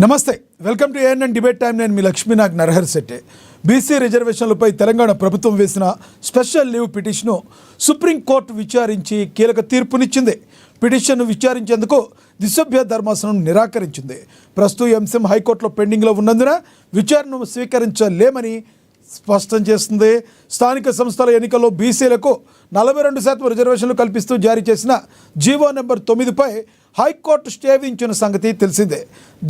నమస్తే, welcome to ANN debate time. నేను మీ Lakshminag Narahar Shetty. BC రిజర్వేషన్లపై Telangana ప్రభుత్వం వేసిన స్పెషల్ లీవ్ పిటిషన్ను సుప్రీంకోర్టు విచారించి కీలక తీర్పునిచ్చింది. పిటిషన్ను విచారించేందుకు దిశభ్య ధర్మాసనం నిరాకరించింది. ప్రస్తుతం ఈ అంశం హైకోర్టులో పెండింగ్లో ఉన్నందున విచారణను స్వీకరించలేమని స్పష్టం చేస్తుంది. స్థానిక సంస్థల ఎన్నికల్లో బీసీలకు 42% రిజర్వేషన్లు కల్పిస్తూ జారీ చేసిన జీవో నెంబర్ 9పై హైకోర్టు స్టే విధించిన సంగతి తెలిసిందే.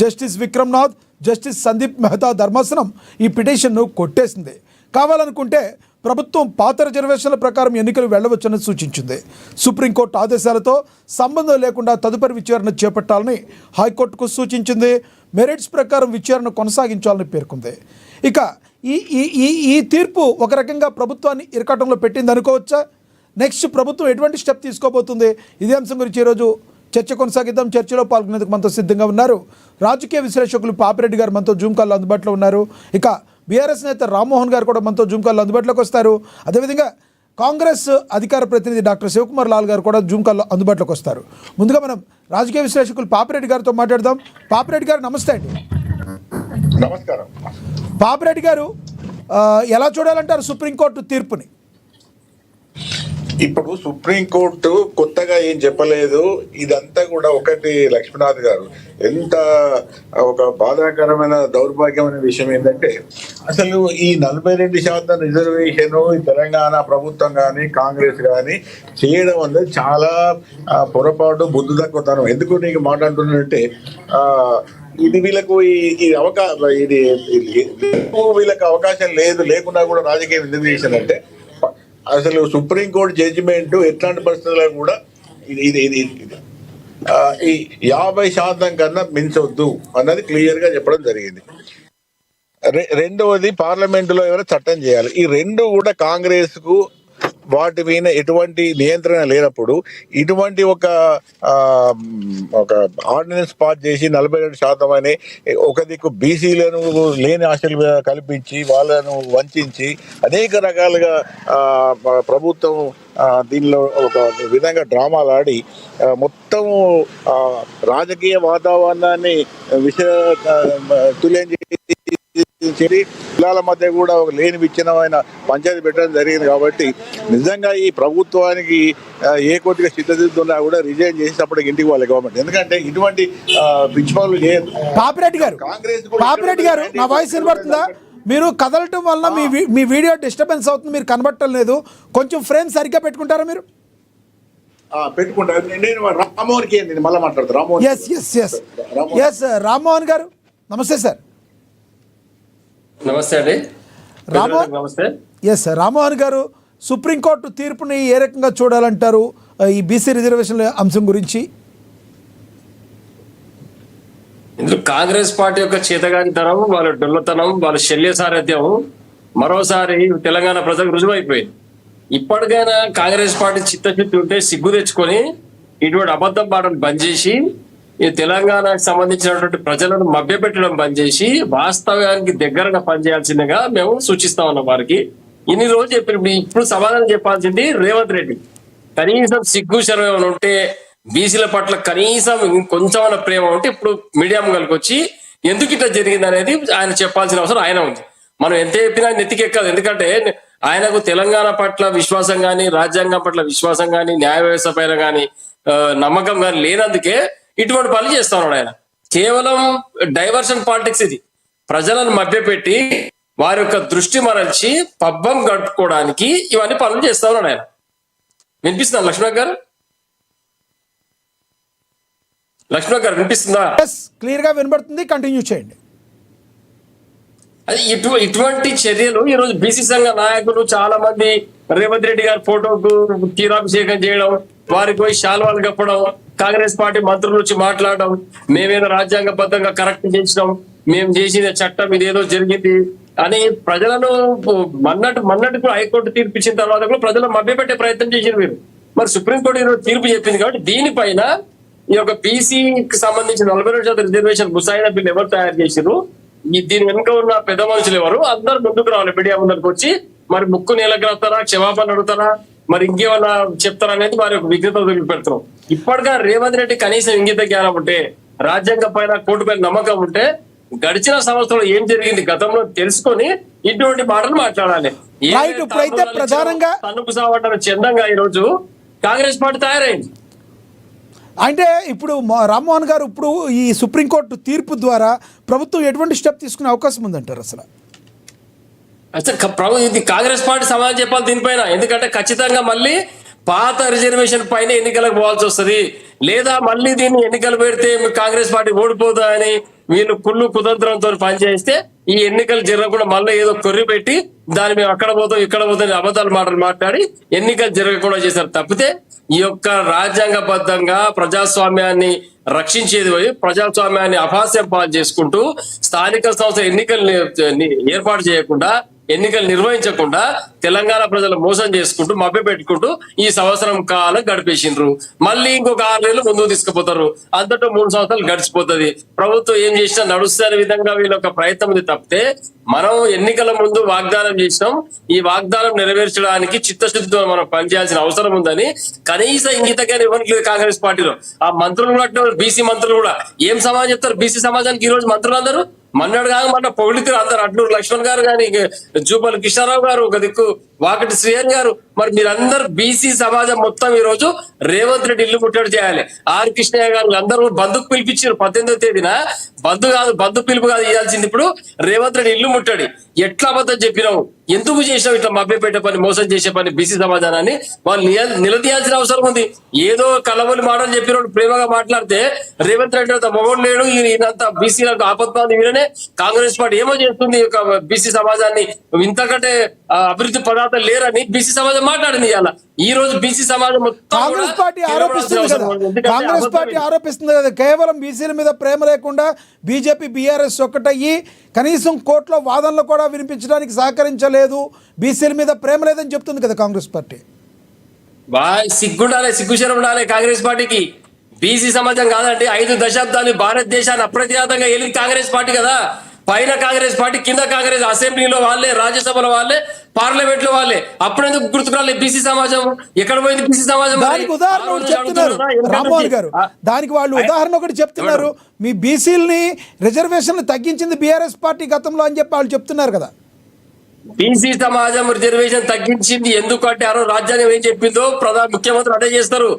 జస్టిస్ విక్రమ్నాథ్, జస్టిస్ సందీప్ మెహతా ధర్మాసనం ఈ పిటిషన్ను కొట్టేసింది. కావాలనుకుంటే ప్రభుత్వం పాత రిజర్వేషన్ల ప్రకారం ఎన్నికలు వెళ్లవచ్చని సూచించింది. సుప్రీంకోర్టు ఆదేశాలతో సంబంధం లేకుండా తదుపరి విచారణ చేపట్టాలని హైకోర్టుకు సూచించింది. మెరిట్స్ ప్రకారం విచారణ కొనసాగించాలని పేర్కొంది. ఇక ఈ తీర్పు ఒక రకంగా ప్రభుత్వాన్ని ఇరకాటంలో పెట్టింది అనుకోవచ్చా? నెక్స్ట్ ప్రభుత్వం ఎటువంటి స్టెప్ తీసుకోబోతుంది? ఇదే అంశం గురించి ఈరోజు చర్చ కొనసాగిద్దాం. చర్చలో పాల్గొనేందుకు మనతో సిద్ధంగా ఉన్నారు రాజకీయ విశ్లేషకులు పాపిరెడ్డి గారు, మనతో జూమ్ కాల్లో అందుబాటులో ఉన్నారు. ఇక బీఆర్ఎస్ నేత రామ్మోహన్ గారు కూడా మనతో జూమ్ కాల్లో అందుబాటులోకి వస్తారు. అదేవిధంగా కాంగ్రెస్ అధికార ప్రతినిధి డాక్టర్ శివకుమార్ లాల్ గారు కూడా జూమ్ కాల్లో అందుబాటులోకి వస్తారు. ముందుగా మనం రాజకీయ విశ్లేషకులు పాపిరెడ్డి గారితో మాట్లాడదాం. పాపిరెడ్డి గారు నమస్తే అండి. నమస్కారం. పాపిరెడ్డి గారు, ఎలా చూడాలంటారు సుప్రీంకోర్టు తీర్పుని? ఇప్పుడు సుప్రీంకోర్టు కొత్తగా ఏం చెప్పలేదు. ఇదంతా కూడా ఒకటి లక్ష్మీనాథ్ గారు, ఎంత ఒక బాధాకరమైన దౌర్భాగ్యమైన విషయం ఏంటంటే, అసలు ఈ 42% రిజర్వేషన్ ఈ తెలంగాణ ప్రభుత్వం కానీ కాంగ్రెస్ కానీ చేయడం అనేది చాలా పొరపాటు, బుద్ధి తక్కువతనం. ఎందుకు నీకు మాట్లాడుతున్నట్టే, ఇది వీళ్ళకు ఈ అవకాశం, వీళ్ళకి అవకాశం లేకుండా కూడా రాజకీయం ఎందుకు చేశారంటే, అసలు సుప్రీంకోర్టు జడ్జిమెంట్ ఎట్లాంటి పరిస్థితుల్లో కూడా ఇది ఈ 50% కన్నా మించొద్దు అన్నది క్లియర్ గా చెప్పడం జరిగింది. రెండవది, పార్లమెంటులో ఎవరైనా చట్టం చేయాలి. ఈ రెండు కూడా కాంగ్రెస్ కు వాటి మీద ఎటువంటి నియంత్రణ లేనప్పుడు ఇటువంటి ఒక ఆర్డినెన్స్ పాస్ చేసి 42% అని ఒక దిక్కు బీసీలను లేని ఆశలు కల్పించి వాళ్ళను వంచి అనేక రకాలుగా ప్రభుత్వం దీనిలో ఒక విధంగా డ్రామాలు ఆడి మొత్తం రాజకీయ వాతావరణాన్ని తుల్యం జిల్లాల మధ్య కూడా ఒక లేని విచ్ఛిన్నమైన పంచాయతీ పెట్టడం జరిగింది. కాబట్టి నిజంగా ఈ ప్రభుత్వానికి ఏ కోటిగా చిత్తదిద్దున్నా కూడా రిజైన్ చేసేటప్పటికి ఇంటికి వాళ్ళ గవర్నమెంట్. ఎందుకంటే ఇటువంటి పిచ్చి పనులు చేయదు. పాపిరెడ్డి గారు, నా వాయిస్ వినబడుతుందా? మీరు కదలటం వల్ల మీ వీడియో డిస్టర్బెన్స్ అవుతుంది, మీరు కనబడటం లేదు. కొంచెం ఫ్రేమ్ సరిగ్గా పెట్టుకుంటారా మీరు? పెట్టుకుంటారు. నేను రామ్మోహన్కి మళ్ళీ మాట్లాడతాను. రామ్మోహన్ గారు నమస్తే సార్. నమస్తే అండి. నమస్తే. ఎస్ సార్, రామ్మోహన్ గారు, సుప్రీంకోర్టు తీర్పుని ఏ రకంగా చూడాలంటారు ఈ బీసీ రిజర్వేషన్ల అంశం గురించి? ఇందులో కాంగ్రెస్ పార్టీ యొక్క చేతగానితనం, వాళ్ళ డొల్లతనం, వాళ్ళ శల్య సారథ్యం మరోసారి తెలంగాణ ప్రజలకు రుజువైపోయింది. ఇప్పటికైనా కాంగ్రెస్ పార్టీ చిత్తశుద్ధి ఉంటే సిగ్గు తెచ్చుకొని ఇటువంటి అబద్ధం పాటలు బంద్ చేసి ఈ తెలంగాణకు సంబంధించినటువంటి ప్రజలను మభ్యపెట్టడం బంద్ చేసి వాస్తవానికి దగ్గరగా పనిచేయాల్సిందిగా మేము సూచిస్తా ఉన్నాం వారికి. ఇన్ని రోజులు చెప్పినప్పుడు ఇప్పుడు సమాధానం చెప్పాల్సింది రేవంత్ రెడ్డి. కనీసం సిగ్గు శరం ఉంటే, బీసీల పట్ల కనీసం కొంచెం ప్రేమ ఉంటే ఇప్పుడు మీడియా ముంగలికి వచ్చి ఎందుకు ఇట్లా జరిగింది అనేది ఆయన చెప్పాల్సిన అవసరం ఆయన ఉంది. మనం ఎంత చెప్పినా నెత్తికెక్కదు. ఎందుకంటే ఆయనకు తెలంగాణ పట్ల విశ్వాసం కానీ, రాజ్యాంగం పట్ల విశ్వాసం కానీ, న్యాయ వ్యవస్థ పైన కానీ నమ్మకం కానీ లేనందుకే ఇటువంటి పనులు చేస్తా ఉన్నాడు ఆయన. కేవలం డైవర్షన్ పాలిటిక్స్ ఇది. ప్రజలను మభ్యపెట్టి వారి యొక్క దృష్టి మరల్చి పబ్బం గడుపుకోవడానికి ఇవన్నీ పనులు చేస్తా ఉన్నాడు ఆయన. వినిపిస్తుందా లక్ష్మణ్ గారు? లక్ష్మణ్ గారు వినిపిస్తుందా? క్లియర్ గా వినబడుతుంది, కంటిన్యూ చేయండి. అది ఇటువంటి చర్యలు ఈ రోజు బీసీ సంఘ నాయకులు చాలా మంది రేవంత్ రెడ్డి గారి ఫోటోకు తీరాభిషేకం చేయడం, వారికి పోయి శాల్వాలు కప్పడం, కాంగ్రెస్ పార్టీ మంత్రులు వచ్చి మాట్లాడడం, మేమేదో రాజ్యాంగబద్ధంగా కరెక్ట్ చేసినాం, మేము చేసిన చట్టం ఇదేదో జరిగింది అని ప్రజలను మన్నట్టు హైకోర్టు తీర్పు ఇచ్చిన తర్వాత కూడా ప్రజలను మభ్యపెట్టే ప్రయత్నం చేసింది మీరు. మరి సుప్రీంకోర్టు ఈరోజు తీర్పు చెప్పింది కాబట్టి దీనిపైన ఈ యొక్క బీసీకి సంబంధించిన 42% రిజర్వేషన్ ముసాయిదా బిల్లు ఎవరు తయారు చేసిరు, దీని వెనుక ఉన్న పెద్ద మనుషులు ఎవరు, అందరు ముందుకు రావాలి. మీడియా ముందరికి వచ్చి మరి ముక్కు నీళ్ళగలుగుతారా, క్షమాపణ అడుగుతారా, మరి ఇంకేమన్నా చెప్తారా అనేది వారి యొక్క విజ్ఞత పెడుతున్నాం. ఇప్పటిగా రేవంత్ రెడ్డి కనీసం ఇంగిత జ్ఞానం ఉంటే రాజ్యాంగం పైన కోర్టు పైన నమ్మకం ఉంటే గడిచిన సంవత్సరంలో ఏం జరిగింది గతంలో తెలుసుకొని ఇటువంటి మాటలు మాట్లాడాలి. Right, ఇప్పుడైతే ప్రధానంగా తన్నుకు సావడం చందంగా ఈ రోజు కాంగ్రెస్ పార్టీ తయారైంది. అంటే ఇప్పుడు రామ్మోహన్ గారు ఇప్పుడు ఈ సుప్రీంకోర్టు తీర్పు ద్వారా ప్రభుత్వం ఎటువంటి స్టెప్ తీసుకునే అవకాశం ఉందంటారు అసలు? అసలు ఇది కాంగ్రెస్ పార్టీ సమాధానం చెప్పాలి దీనిపైన. ఎందుకంటే ఖచ్చితంగా మళ్ళీ పాత రిజర్వేషన్ పైన ఎన్నికలకు పోవాల్సి వస్తుంది, లేదా మళ్ళీ దీన్ని ఎన్నికలు పెడితే కాంగ్రెస్ పార్టీ ఓడిపోతుందని వీళ్ళు కుళ్ళు కుతంత్రంతో పనిచేస్తే ఈ ఎన్నికలు జరగకుండా మళ్ళీ ఏదో కొర్రి పెట్టి దాన్ని మేము అక్కడ పోతాం ఇక్కడ పోతాం అబద్ధాలు మాటలు మాట్లాడి ఎన్నికలు జరగకుండా చేశారు. తప్పితే ఈ యొక్క రాజ్యాంగబద్ధంగా ప్రజాస్వామ్యాన్ని రక్షించేది పోయి ప్రజాస్వామ్యాన్ని అపహాస్యం పాలు చేసుకుంటూ స్థానిక సంస్థ ఎన్నికలు ఏర్పాటు చేయకుండా ఎన్నికలు నిర్వహించకుండా తెలంగాణ ప్రజలు మోసం చేసుకుంటూ మభ్య పెట్టుకుంటూ ఈ సంవత్సరం కాలం గడిపేసిండ్రు. మళ్ళీ ఇంకొక 6 నెలలు ముందుకు తీసుకుపోతారు. అంతటా 3 సంవత్సరాలు గడిచిపోతుంది. ప్రభుత్వం ఏం చేసినా నడుస్తున్న విధంగా వీళ్ళ ఒక ప్రయత్నం ఉంది తప్పితే మనం ఎన్నికల ముందు వాగ్దానం చేసినాం, ఈ వాగ్దానం నెరవేర్చడానికి చిత్తశుద్ధితో మనం పనిచేయాల్సిన అవసరం ఉందని కనీస ఇంగితగానే ఇవ్వట్లేదు కాంగ్రెస్ పార్టీలో. ఆ మంత్రులు కూడా బీసీ మంత్రులు కూడా ఏం సమాజం చెప్తారు బీసీ సమాజానికి ఈ రోజు మంత్రులు అందరూ? మన్నాడు కాక మన పొగిడితే అందరు అడ్లూరు లక్ష్మణ్ గారు కానీ జూపల్లి కిషారావు గారు ఒక దిక్కు వాకటి శ్రీహరి గారు, మరి మీరందరూ బీసీ సమాజం మొత్తం ఈ రోజు రేవంత్ రెడ్డి ఇల్లు ముట్టడి చేయాలి. ఆర్ కృష్ణయ్య గారు అందరూ బంధుకు పిలిపించారు 18వ తేదీన. బంధు పిలుపు కాదు ఇవ్వాల్సింది ఇప్పుడు రేవంత్ రెడ్డి ఇల్లు ముట్టడి. ఎట్లా అబద్ధం చెప్పినావు, ఎందుకు చేసినావు ఇట్లా మభ్యపెట్టే పని, మోసం చేసే పని బీసీ సమాజాన్ని వాళ్ళు నిలదీయాల్సిన అవసరం ఉంది. ఏదో కలవలి మాటలు చెప్పినప్పుడు ప్రేమగా మాట్లాడితే రేవంత్ రెడ్డి అంత మొగోడు లేడు, ఈయనంతా బీసీలకు ఆపత్తి వీరనే కాంగ్రెస్ పార్టీ ఏమో చేస్తుంది బీసీ సమాజాన్ని ఇంతకంటే అభివృద్ధి పదార్థాలు లేరని బీసీ సమాజం మాట్లాడింది. ఇలా ఈ రోజు బీసీ సమాజం కాంగ్రెస్ పార్టీ ఆరోపిస్తుంది కదా, కాంగ్రెస్ పార్టీ ఆరోపిస్తుంది కదా కేవలం బీసీల మీద ప్రేమ లేకుండా బీజేపీ బీఆర్ఎస్ ఒక్కటయ్యి కనీసం కోర్టులో వాదనలు కూడా వినిపించడానికి సహకరించలేదు, బీసీల మీద ప్రేమ లేదని చెప్తుంది కదా కాంగ్రెస్ పార్టీ. సిగ్గుండాలి, సిగ్గుశరం ఉండాలి కాంగ్రెస్ పార్టీకి. బీసీ సమాజం కాదండి, 5 దశాబ్దాలు భారతదేశాన్ని అప్రతిహతంగా వెళ్ళింది కాంగ్రెస్ పార్టీ కదా. పైన కాంగ్రెస్ పార్టీ, కింద కాంగ్రెస్, అసెంబ్లీలో వాళ్ళే, రాజ్యసభలో వాళ్ళే, పార్లమెంట్ లో వాళ్ళే. అప్పుడెందుకు గుర్తుకురాలి బీసీ సమాజం? ఎక్కడ పోయింది బీసీ సమాజం? దానికి ఉదాహరణ ఒకటి చెప్తున్నారు రామ్మోహన్ గారు, దానికి వాళ్ళు ఉదాహరణ ఒకటి చెప్తున్నారు. మీ బీసీలని రిజర్వేషన్లు తగ్గించింది బీఆర్ఎస్ పార్టీ గతంలో అని చెప్పి వాళ్ళు చెప్తున్నారు కదా. బీసీ సమాజం రిజర్వేషన్ తగ్గించింది ఎందుకంటే ఆ రోజు రాజ్యాంగం ఏం చెప్పిందో ముఖ్యమంత్రి అదే చేస్తారు.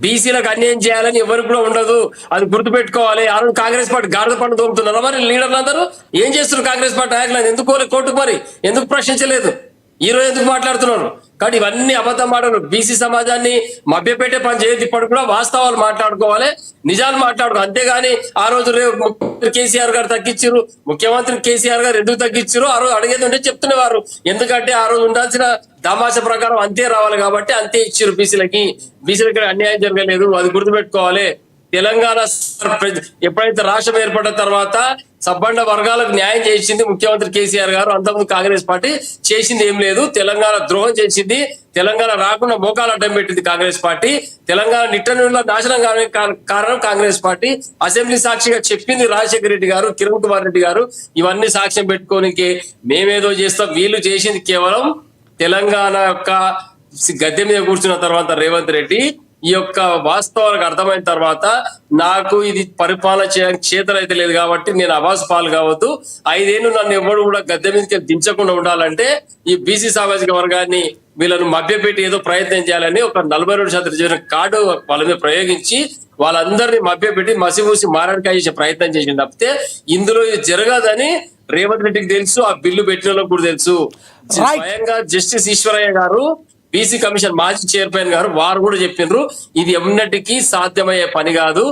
బీసీలకు అన్యాయం చేయాలని ఎవరికి కూడా ఉండదు, అది గుర్తుపెట్టుకోవాలి. ఆ రోజు కాంగ్రెస్ పార్టీ గాడిద పండు దోముతున్నారు. మరి లీడర్లు అందరూ ఏం చేస్తున్నారు? కాంగ్రెస్ పార్టీ నాయకులు ఎందుకు కోర్టుకు మరి ఎందుకు ప్రశ్నించలేదు? ఈ రోజు ఎందుకు మాట్లాడుతున్నారు? కానీ ఇవన్నీ అబద్ధం మాటలు. బీసీ సమాజాన్ని మభ్యపెట్టే పని చేయదు. ఇప్పటికి కూడా వాస్తవాలు మాట్లాడుకోవాలి, నిజాలు మాట్లాడుకోవాలి. అంతేగాని ఆ రోజు కేసీఆర్ గారు తగ్గించారు, ముఖ్యమంత్రి కేసీఆర్ గారు ఎందుకు తగ్గించారు ఆ రోజు అడిగేది ఉంటే చెప్తున్నవారు. ఎందుకంటే ఆ రోజు ఉండాల్సిన దామాష ప్రకారం అంతే రావాలి కాబట్టి అంతే ఇచ్చారు బీసీలకి. బీసీలకి అన్యాయం జరగలేదు, అది గుర్తుపెట్టుకోవాలి. తెలంగాణ ఎప్పుడైతే రాష్ట్రం ఏర్పడిన తర్వాత సబ్బండ వర్గాలకు న్యాయం చేసింది ముఖ్యమంత్రి కేసీఆర్ గారు. అంతకుముందు కాంగ్రెస్ పార్టీ చేసింది ఏం లేదు. తెలంగాణ ద్రోహం చేసింది, తెలంగాణ రాకుండా మోకాలు అడ్డం పెట్టింది కాంగ్రెస్ పార్టీ. తెలంగాణ నిట్టనిలో నాశనం కారణం కాంగ్రెస్ పార్టీ. అసెంబ్లీ సాక్షిగా చెప్పింది రాజశేఖర రెడ్డి గారు, కిరణ్ కుమార్ రెడ్డి గారు. ఇవన్నీ సాక్ష్యం పెట్టుకోనికే మేమేదో చేస్తాం. వీళ్ళు చేసింది కేవలం తెలంగాణ యొక్క గద్దె మీద కూర్చున్న తర్వాత రేవంత్ రెడ్డి ఈ యొక్క వాస్తవాలకు అర్థమైన తర్వాత నాకు ఇది పరిపాలన చేయడానికి చేతనైతే లేదు కాబట్టి నేను అవాస్ పాలు కావద్దు, 5 ఏళ్ళు నన్ను ఎవరు కూడా గద్దె మీదకి దించకుండా ఉండాలంటే ఈ బీసీ సామాజిక వర్గాన్ని వీళ్ళను మభ్యపెట్టి ఏదో ప్రయత్నం చేయాలని ఒక 42% రిజర్వేషన్ కార్డు వాళ్ళ మీద ప్రయోగించి వాళ్ళందరినీ మభ్యపెట్టి మసిమూసి మారడికాయ చేసే ప్రయత్నం చేసింది తప్పితే ఇందులో ఇది జరగదని రేవంత్ రెడ్డికి తెలుసు, ఆ బిల్లు పెట్టిన వాళ్ళకి కూడా తెలుసు. స్వయంగా జస్టిస్ ఈశ్వరయ్య గారు, బీసీ కమిషన్ మాజీ చైర్మన్ గారు, వారు కూడా చెప్పినారు ఇది ఎన్నటికీ సాధ్యమయ్యే పని కాదు,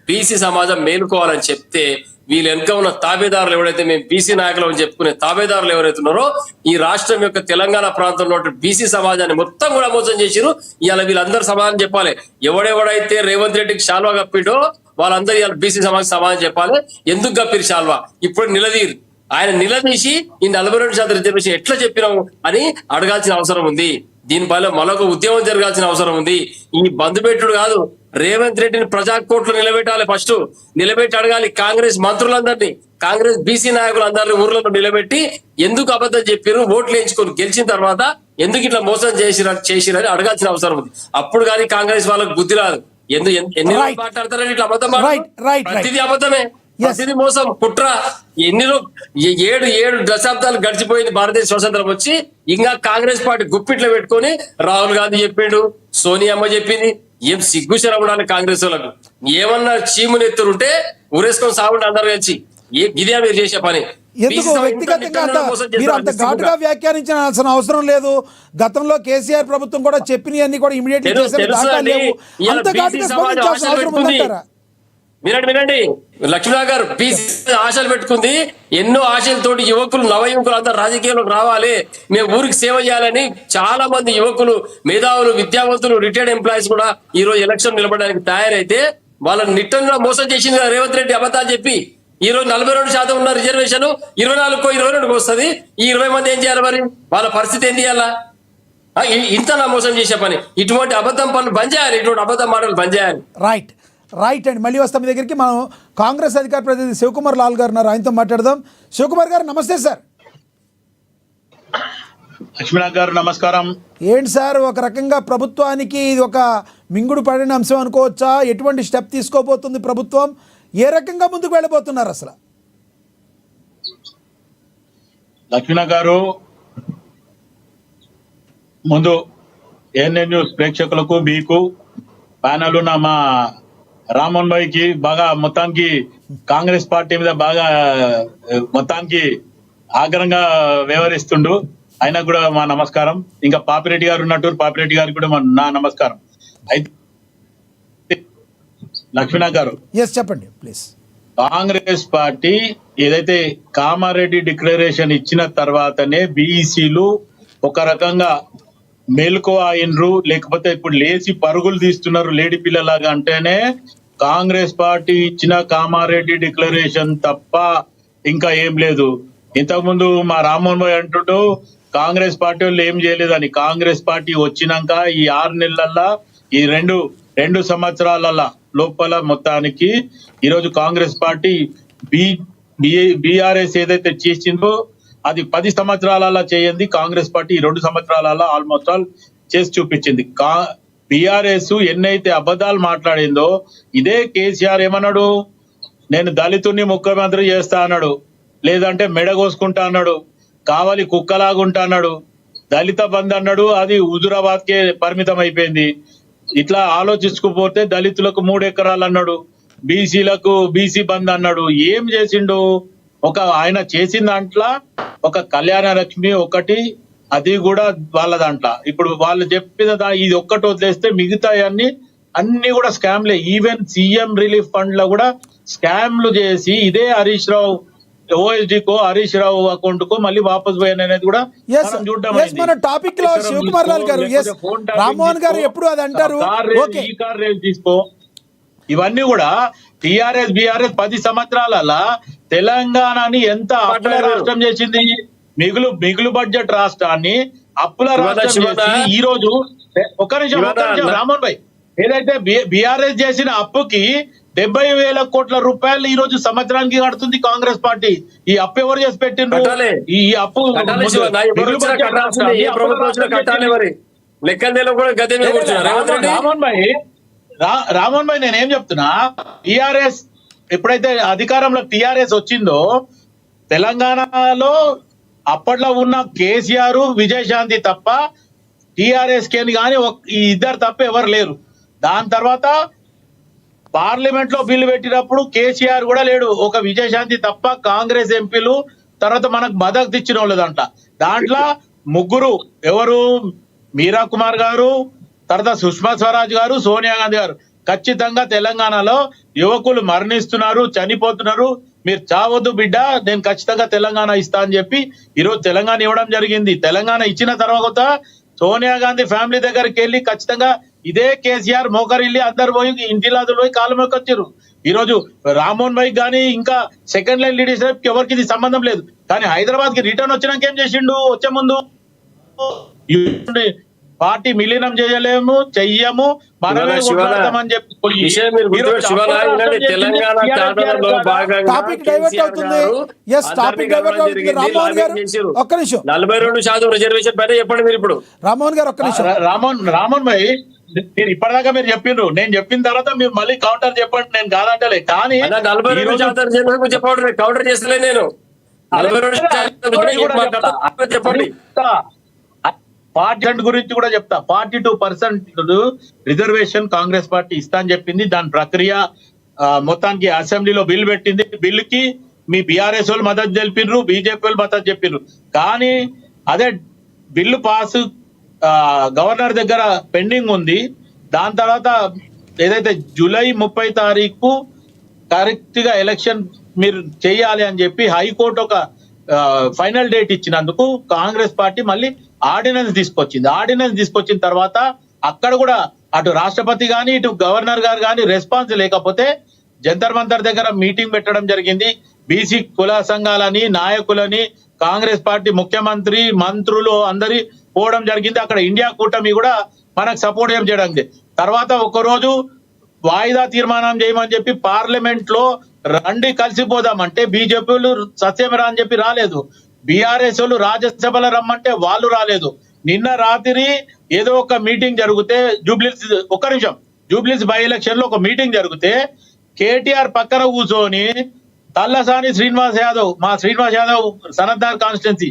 బీసీ సమాజం మేలుకోవాలని చెప్తే వీళ్ళు వెనుక ఉన్న తాబేదారులు ఎవరైతే మేము బీసీ నాయకులు అని చెప్పుకునే తాబేదారులు ఎవరైతే ఉన్నారో ఈ రాష్ట్రం యొక్క తెలంగాణ ప్రాంతంలో బీసీ సమాజాన్ని మొత్తం కూడా మోసం చేసిరు. ఇవాళ వీళ్ళందరూ సమాధానం చెప్పాలి. ఎవడెవడైతే రేవంత్ రెడ్డికి శాల్వా కప్పిడో వాళ్ళందరూ ఇవాళ బీసీ సమాజం సమాధానం చెప్పాలి. ఎందుకు కప్పిరు శాల్వా? ఇప్పుడు నిలదీరు. ఆయన నిలదీసి ఈ 42% రిజర్వేషన్ ఎట్లా చెప్పినాము అని అడగాల్సిన అవసరం ఉంది. దీనిపైన మరొక ఉద్యమం జరగాల్సిన అవసరం ఉంది. ఈ బంధు పెట్టుడు కాదు, రేవంత్ రెడ్డిని ప్రజా కోర్టులో నిలబెట్టాలి. ఫస్ట్ నిలబెట్టి అడగాలి కాంగ్రెస్ మంత్రులందరినీ, కాంగ్రెస్ బీసీ నాయకులందరినీ ఊర్లలో నిలబెట్టి ఎందుకు అబద్ధం చెప్పారు, ఓట్లు వేయించుకొని గెలిచిన తర్వాత ఎందుకు ఇట్లా మోసం చేసిరని అడగాల్సిన అవసరం ఉంది. అప్పుడు కానీ కాంగ్రెస్ వాళ్ళకు బుద్ధి రాదు. ఎన్ని రోజులు Right. మాట్లాడతారని ఇట్లా అబద్ధం Right. ప్రతిదీ అబద్ధమే, ప్రతిదీ మోసం, కుట్ర. ఏడు దశాబ్దాలు గడిచిపోయింది భారతదేశ స్వతంత్రం వచ్చి, ఇంకా కాంగ్రెస్ పార్టీ గుప్పిట్లో పెట్టుకొని రాహుల్ గాంధీ చెప్పిండు, సోనియమ్మ చెప్పింది. ఏం సిగ్గు శరవడాలి కాంగ్రెస్ వాళ్ళకు. ఏమన్నా చీమునెత్తురుంటే ఉరేసుకొని సాగుండి అందరు కలిసి. ఇదే మీరు చేసే పని. ఎందుకు వ్యక్తిగతంగా మీరు అంత ఘాటుగా వ్యాఖ్యానించాల్సిన అవసరం లేదు. గతంలో కేసీఆర్ ప్రభుత్వం కూడా చెప్పినవన్నీ కూడా ఇమీడియట్లీ చేసే దాఖలాలు లేవు. అంత ఘాటుగా స్పందించాల్సిన అవసరం ఉందంటారా? వినండి లక్ష్మీనాథ్ గారు, బీసీ ఆశలు పెట్టుకుంది. ఎన్నో ఆశలతోటి యువకులు, నవ యువకులు అందరూ రాజకీయంలోకి రావాలి, మేము ఊరికి సేవ చేయాలని చాలా మంది యువకులు, మేధావులు, విద్యావంతులు, రిటైర్డ్ ఎంప్లాయీస్ కూడా ఈ రోజు ఎలక్షన్ నిలబడడానికి తయారైతే వాళ్ళని నిట్టంగా మోసం చేసింది రేవంత్ రెడ్డి అబద్ధాలు చెప్పి. ఈ రోజు 42% ఉన్న రిజర్వేషన్ 24కో 22కో వస్తుంది. ఈ 20 మంది ఏం చేయాలి మరి? వాళ్ళ పరిస్థితి ఏం చేయాలా? ఇంత నా మోసం చేసే పని. ఇటువంటి అబద్ధం పనులు బంద్ చేయాలి, ఇటువంటి అబద్ధం మాటలు బంద్ చేయాలి. రైట్ అండి. మళ్ళీ వస్తాం మీ దగ్గరికి. మనం కాంగ్రెస్ అధికార ప్రతినిధి శివకుమార్ లాల్ గారు ఉన్నారు, ఆయనతో మాట్లాడదాం. శివకుమార్ గారు నమస్తే సార్. లక్ష్మీనాథ్ గారు నమస్కారం. ఏంటి సార్, ఒక రకంగా ప్రభుత్వానికి ఇది ఒక మింగుడు పడిన అంశం అనుకోవచ్చా? ఎటువంటి స్టెప్ తీసుకోబోతుంది ప్రభుత్వం? ఏ రకంగా ముందుకు వెళ్ళబోతున్నారు అసలు? లక్ష్మీనాథ్ గారు, ముందు ఏఎన్ఎన్ న్యూస్ ప్రేక్షకులకు, మీకు ప్యానల్ ఉన్న మా రామ్మోహన్ భాయ్కి బాగా మొత్తానికి కాంగ్రెస్ పార్టీ మీద బాగా మొత్తానికి ఆగ్రహంగా వ్యవహరిస్తుండు. ఆయనకు కూడా మా నమస్కారం. ఇంకా పాపిరెడ్డి గారు ఉన్నట్టు, పాపిరెడ్డి గారికి కూడా నా నమస్కారం. అయితే లక్ష్మీనాథ్ గారు, చెప్పండి ప్లీజ్. కాంగ్రెస్ పార్టీ ఏదైతే కామారెడ్డి డిక్లరేషన్ ఇచ్చిన తర్వాతనే బీఈసీలు ఒక రకంగా మేలుకో అయినరు, లేకపోతే ఇప్పుడు లేచి పరుగులు తీస్తున్నారు లేడీ పిల్లలాగా అంటేనే కాంగ్రెస్ పార్టీ ఇచ్చిన కామారెడ్డి డిక్లరేషన్ తప్ప ఇంకా ఏం లేదు. ఇంతకుముందు మా రామ్మోహన్ భాయ్ అంటుంటూ కాంగ్రెస్ పార్టీ వాళ్ళు ఏం చేయలేదని. కాంగ్రెస్ పార్టీ వచ్చినాక ఈ 6 నెలల్లో, ఈ రెండు సంవత్సరాల లోపల మొత్తానికి ఈరోజు కాంగ్రెస్ పార్టీ బీఆర్ఎస్ ఏదైతే చేసిందో అది 10 సంవత్సరాల చేయండి. కాంగ్రెస్ పార్టీ ఈ 2 సంవత్సరాల ఆల్మోస్ట్ ఆల్ చేసి చూపించింది. బీఆర్ఎస్ ఎన్నైతే అబద్ధాలు మాట్లాడిందో, ఇదే కేసీఆర్ ఏమన్నాడు, నేను దళితుని ముఖ్యమంత్రి చేస్తా అన్నాడు, లేదంటే మెడగోసుకుంటా అన్నాడు, కావాలి కుక్కలాగుంటా అన్నాడు, దళిత బంద్ అన్నాడు, అది హుజురాబాద్ కే పరిమితం అయిపోయింది. ఇట్లా ఆలోచించుకుపోతే దళితులకు 3 ఎకరాలు అన్నాడు, బీసీలకు బీసీ బంద్ అన్నాడు. ఏం చేసిండు? ఆయన చేసిన దాంట్లో ఒక కళ్యాణ లక్ష్మి ఒకటి, అది కూడా వాళ్ళ దాంట్లో. ఇప్పుడు వాళ్ళు చెప్పిన ఇది ఒక్కటి వదిలేస్తే మిగతా అన్ని కూడా స్కామ్లే. ఈవెన్ సీఎం రిలీఫ్ ఫండ్ లో కూడా స్కామ్లు చేసి ఇదే హరీష్ రావు ఓఎస్డీకో, హరీష్ రావు అకౌంట్ కో మళ్ళీ వాపస్ పోయాను అనేది కూడా మన టాపిక్ లో శివకుమార్ లాల్ గారు, రామ్మోహన్ గారు ఎప్పుడు అది అంటారు. ఈ కార్ రేస్ తీసుకో, ఇవన్నీ కూడా టిఆర్ఎస్ బీఆర్ఎస్ 10 సంవత్సరాల తెలంగాణని ఎంత అప్పుల రాష్ట్రం చేసింది. మిగులు బడ్జెట్ రాష్ట్రాన్ని అప్పుల రాష్ట్రం చేసి ఈ రోజు ఒక్క నిమిషం రామ్మోహన్ భాయ్, ఏదైతే బీఆర్ఎస్ చేసిన అప్పుకి 70,000 కోట్ల రూపాయలు ఈ రోజు సంవత్సరానికి కడుతుంది కాంగ్రెస్ పార్టీ. ఈ అప్పు ఎవరు చేసి పెట్టిండ్రు? ఈ అప్పు రామ్మోహన్ భాయ్, నేనేం చెప్తున్నా, టిఆర్ఎస్ ఎప్పుడైతే అధికారంలో టిఆర్ఎస్ వచ్చిందో తెలంగాణలో అప్పట్లో ఉన్న కేసీఆర్, విజయశాంతి తప్ప టిఆర్ఎస్ కేని కానీ ఈ ఇద్దరు తప్ప ఎవరు లేరు. దాని తర్వాత పార్లమెంట్ లో బిల్లు పెట్టినప్పుడు కేసీఆర్ కూడా లేడు, ఒక విజయశాంతి తప్ప కాంగ్రెస్ ఎంపీలు తర్వాత మనకు మద్దతు ఇచ్చిన వాళ్ళు దాంట్లో 3 ఎవరు, మీరా కుమార్ గారు, తర్వాత సుష్మా స్వరాజ్ గారు, సోనియా గాంధీ గారు. ఖచ్చితంగా తెలంగాణలో యువకులు మరణిస్తున్నారు, చనిపోతున్నారు, మీరు చావద్దు బిడ్డ, నేను ఖచ్చితంగా తెలంగాణ ఇస్తా అని చెప్పి ఈరోజు తెలంగాణ ఇవ్వడం జరిగింది. తెలంగాణ ఇచ్చిన తర్వాత సోనియా గాంధీ ఫ్యామిలీ దగ్గరికి వెళ్ళి ఖచ్చితంగా ఇదే కేసీఆర్ మోకరిల్లి అందరు పోయి ఇంటిలో పోయి కాలు మొక్కొచ్చారు. ఈ రోజు రామ్మోహన్ భాయ్ కానీ ఇంకా సెకండ్ లైన్ లీడర్షిప్ ఎవరికి ఇది సంబంధం లేదు. కానీ హైదరాబాద్ కి రిటర్న్ వచ్చినాక ఏం చేసిండు? వచ్చే ముందు పార్టీ విలీనం చేయలేము, చెయ్యము, మనమే కొట్లాడతామని చెప్పి టాపిక్ డైవర్ట్ అవుతుంది. 42% రిజర్వేషన్ పైన చెప్పండి మీరు ఇప్పుడు. రామ్మోహన్ గారు ఒక్క నిమిషం. రామ్మోహన్ భాయ్, మీరు ఇప్పటిదాకా మీరు చెప్పిండ్రు, నేను చెప్పిన తర్వాత మీరు మళ్ళీ కౌంటర్ చెప్పండి, నేను కాదంటలే. కానీ అలా 42% చెప్పండి, కౌంటర్ చేస్తలే నేను. 42% చెప్పండి. పార్టీ గురించి కూడా చెప్తా. 42% రిజర్వేషన్ కాంగ్రెస్ పార్టీ ఇస్తా అని చెప్పింది. దాని ప్రక్రియ మొత్తానికి అసెంబ్లీలో బిల్ పెట్టింది. బిల్లుకి మీ బీఆర్ఎస్ వాళ్ళు మద్దతు తెలిపినరు, బీజేపీ వాళ్ళు మద్దతు చెప్పినరు. కానీ అదే బిల్లు పాస్ గవర్నర్ దగ్గర పెండింగ్ ఉంది. దాని తర్వాత ఏదైతే జూలై 30 తారీఖు కరెక్ట్ గా ఎలక్షన్ మీరు చేయాలి అని చెప్పి హైకోర్టు ఒక ఫైనల్ డేట్ ఇచ్చినందుకు కాంగ్రెస్ పార్టీ మళ్ళీ ఆర్డినెన్స్ తీసుకొచ్చింది. ఆర్డినెన్స్ తీసుకొచ్చిన తర్వాత అక్కడ కూడా అటు రాష్ట్రపతి గాని ఇటు గవర్నర్ గారు గాని రెస్పాన్స్ లేకపోతే జంతర్ మంతర్ దగ్గర మీటింగ్ పెట్టడం జరిగింది. బీసీ కుల సంఘాలని నాయకులని కాంగ్రెస్ పార్టీ ముఖ్యమంత్రి మంత్రులు అందరి పోవడం జరిగింది. అక్కడ ఇండియా కూటమి కూడా మనకు సపోర్ట్ చేయడం. తర్వాత ఒకరోజు వాయిదా తీర్మానం చేయమని చెప్పి పార్లమెంట్ లో రండి కలిసిపోదామంటే బీజేపీ వాళ్ళు సత్యమరా అని చెప్పి రాలేదు. బీఆర్ఎస్ వాళ్ళు రాజ్యసభలో రమ్మంటే వాళ్ళు రాలేదు. నిన్న రాత్రి ఏదో ఒక మీటింగ్ జరిగితే జూబ్లీస్ బై ఎలక్షన్ లో ఒక మీటింగ్ జరిగితే కేటీఆర్ పక్కన కూర్చొని తల్లసాని శ్రీనివాస్ యాదవ్, మా శ్రీనివాస్ యాదవ్ సనద్దార్ కాన్స్టిట్యున్సీ,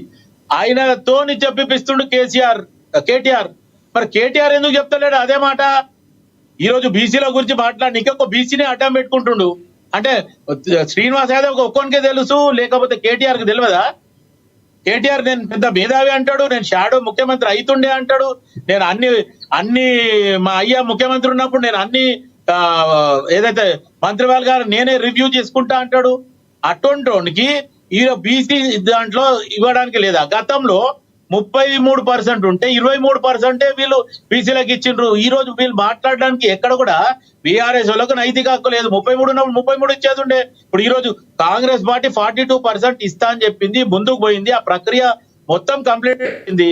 ఆయనతోని చెప్పిపిస్తుండు కేటీఆర్. మరి కేటీఆర్ ఎందుకు చెప్తలేడు అదే మాట? ఈ రోజు బీసీల గురించి మాట్లాడి ఇంకొక బీసీని అడ్డం పెట్టుకుంటుండు. అంటే శ్రీనివాస్ యాదవ్ ఒక్కొనికే తెలుసు, లేకపోతే కేటీఆర్ కి తెలియదా? కేటీఆర్ నేను పెద్ద మేధావి అంటాడు, నేను షాడో ముఖ్యమంత్రి అయితుండే అంటాడు, నేను అన్ని మా అయ్యా ముఖ్యమంత్రి ఉన్నప్పుడు నేను అన్ని ఏదైతే మంత్రివాళ్ళ గారు నేనే రివ్యూ చేసుకుంటా అంటాడు. అటువంటికి ఈ బీసీ దాంట్లో ఇవ్వడానికి లేదా? గతంలో 33% ఉంటే 23% వీళ్ళు బీసీలకు ఇచ్చిండ్రు. ఈ రోజు వీళ్ళు మాట్లాడడానికి ఎక్కడ కూడా బీఆర్ఎస్ వాళ్ళకు నైతిక హక్కు లేదు. 33 ఉన్నప్పుడు 33 ఇచ్చేది ఉండే. ఇప్పుడు ఈ రోజు కాంగ్రెస్ పార్టీ 42% ఇస్తా అని చెప్పింది, ముందుకు పోయింది. ఆ ప్రక్రియ మొత్తం కంప్లీట్ అయింది.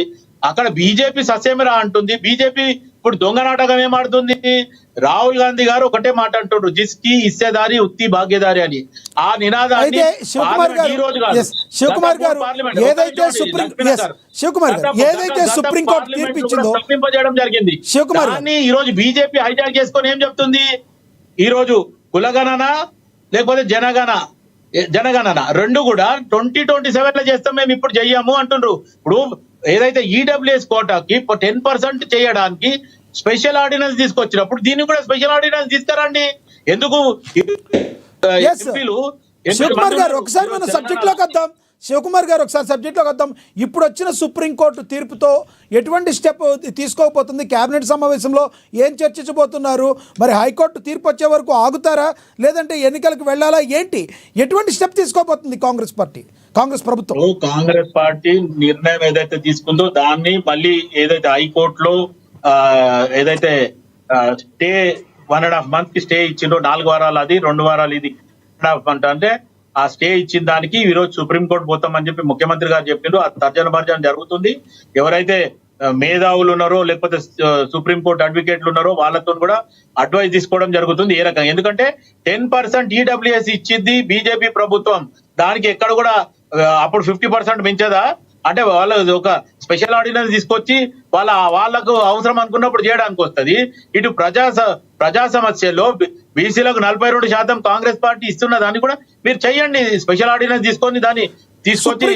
అక్కడ బీజేపీ ససేమిరా అంటుంది. బీజేపీ ఇప్పుడు దొంగ నాటకం ఏమాడుతుంది? రాహుల్ గాంధీ గారు ఒకటే మాట అంటుండ్రు, జిస్కి ఇస్సేదారి ఉత్తి భాగ్యదారి అని. ఆ నినాదాన్ని శివకుమార్ గారు ఏదైతే సుప్రీంకోర్టు తీర్పు ఇచ్చిందో తప్పింపజేయడం జరిగింది. దాన్ని ఈ రోజు బీజేపీ హైజాక్ చేసుకొని ఏం చెప్తుంది? ఈ రోజు కులగణన లేకపోతే జనగణన రెండు కూడా 2027 లో చేస్తాం, మేము ఇప్పుడు చెయ్యము అంటుండ్రు. ఇప్పుడు ఏదైతే ఈడబ్ల్యూఎస్ కోటాకి 10% చేయడానికి స్పెషల్ ఆర్డినెన్స్ తీసుకొచ్చినప్పుడు దీన్ని కూడా స్పెషల్ ఆర్డినెన్స్ తీసుకురండి. ఎందుకు శివకుమార్ గారు ఒకసారి మనం సబ్జెక్ట్ లోకి వద్దాం. ఇప్పుడు వచ్చిన సుప్రీంకోర్టు తీర్పుతో ఎటువంటి స్టెప్ తీసుకోకపోతుంది? కేబినెట్ సమావేశంలో ఏం చర్చించబోతున్నారు? మరి హైకోర్టు తీర్పు వచ్చే వరకు ఆగుతారా, లేదంటే ఎన్నికలకు వెళ్ళాలా? ఎటువంటి స్టెప్ తీసుకోబోతుంది కాంగ్రెస్ ప్రభుత్వం? కాంగ్రెస్ పార్టీ నిర్ణయం ఏదైతే తీసుకుందో దాన్ని మళ్ళీ ఏదైతే హైకోర్టులో ఏదైతే స్టే 1.5 month కి స్టే ఇచ్చిందో, 4 వారాలు అది 2 వారాలు ఇది 1.5 month అంటే ఆ స్టే ఇచ్చిన దానికి ఈ రోజు సుప్రీంకోర్టు పోతామని చెప్పి ముఖ్యమంత్రి గారు చెప్పిండ్రు. ఆ తర్జన భర్జన జరుగుతుంది. ఎవరైతే మేధావులు ఉన్నారో లేకపోతే సుప్రీంకోర్టు అడ్వకేట్లు ఉన్నారో వాళ్ళతో కూడా అడ్వైస్ తీసుకోవడం జరుగుతుంది. ఏ రకంగా? ఎందుకంటే 10% ఈడబ్ల్యూఎస్ ఇచ్చింది బీజేపీ ప్రభుత్వం, దానికి ఎక్కడ కూడా అప్పుడు 50% మించదా? అంటే వాళ్ళ ఒక స్పెషల్ ఆర్డినెన్స్ తీసుకొచ్చి వాళ్ళకు అవసరం అనుకున్నప్పుడు చేయడానికి వస్తుంది. ఇటు ప్రజా సమస్యల్లో బీసీలకు 42% కాంగ్రెస్ పార్టీ ఇస్తున్న దాన్ని కూడా మీరు చెయ్యండి. స్పెషల్ ఆర్డినెన్స్ తీసుకొని దాన్ని తీసుకొచ్చి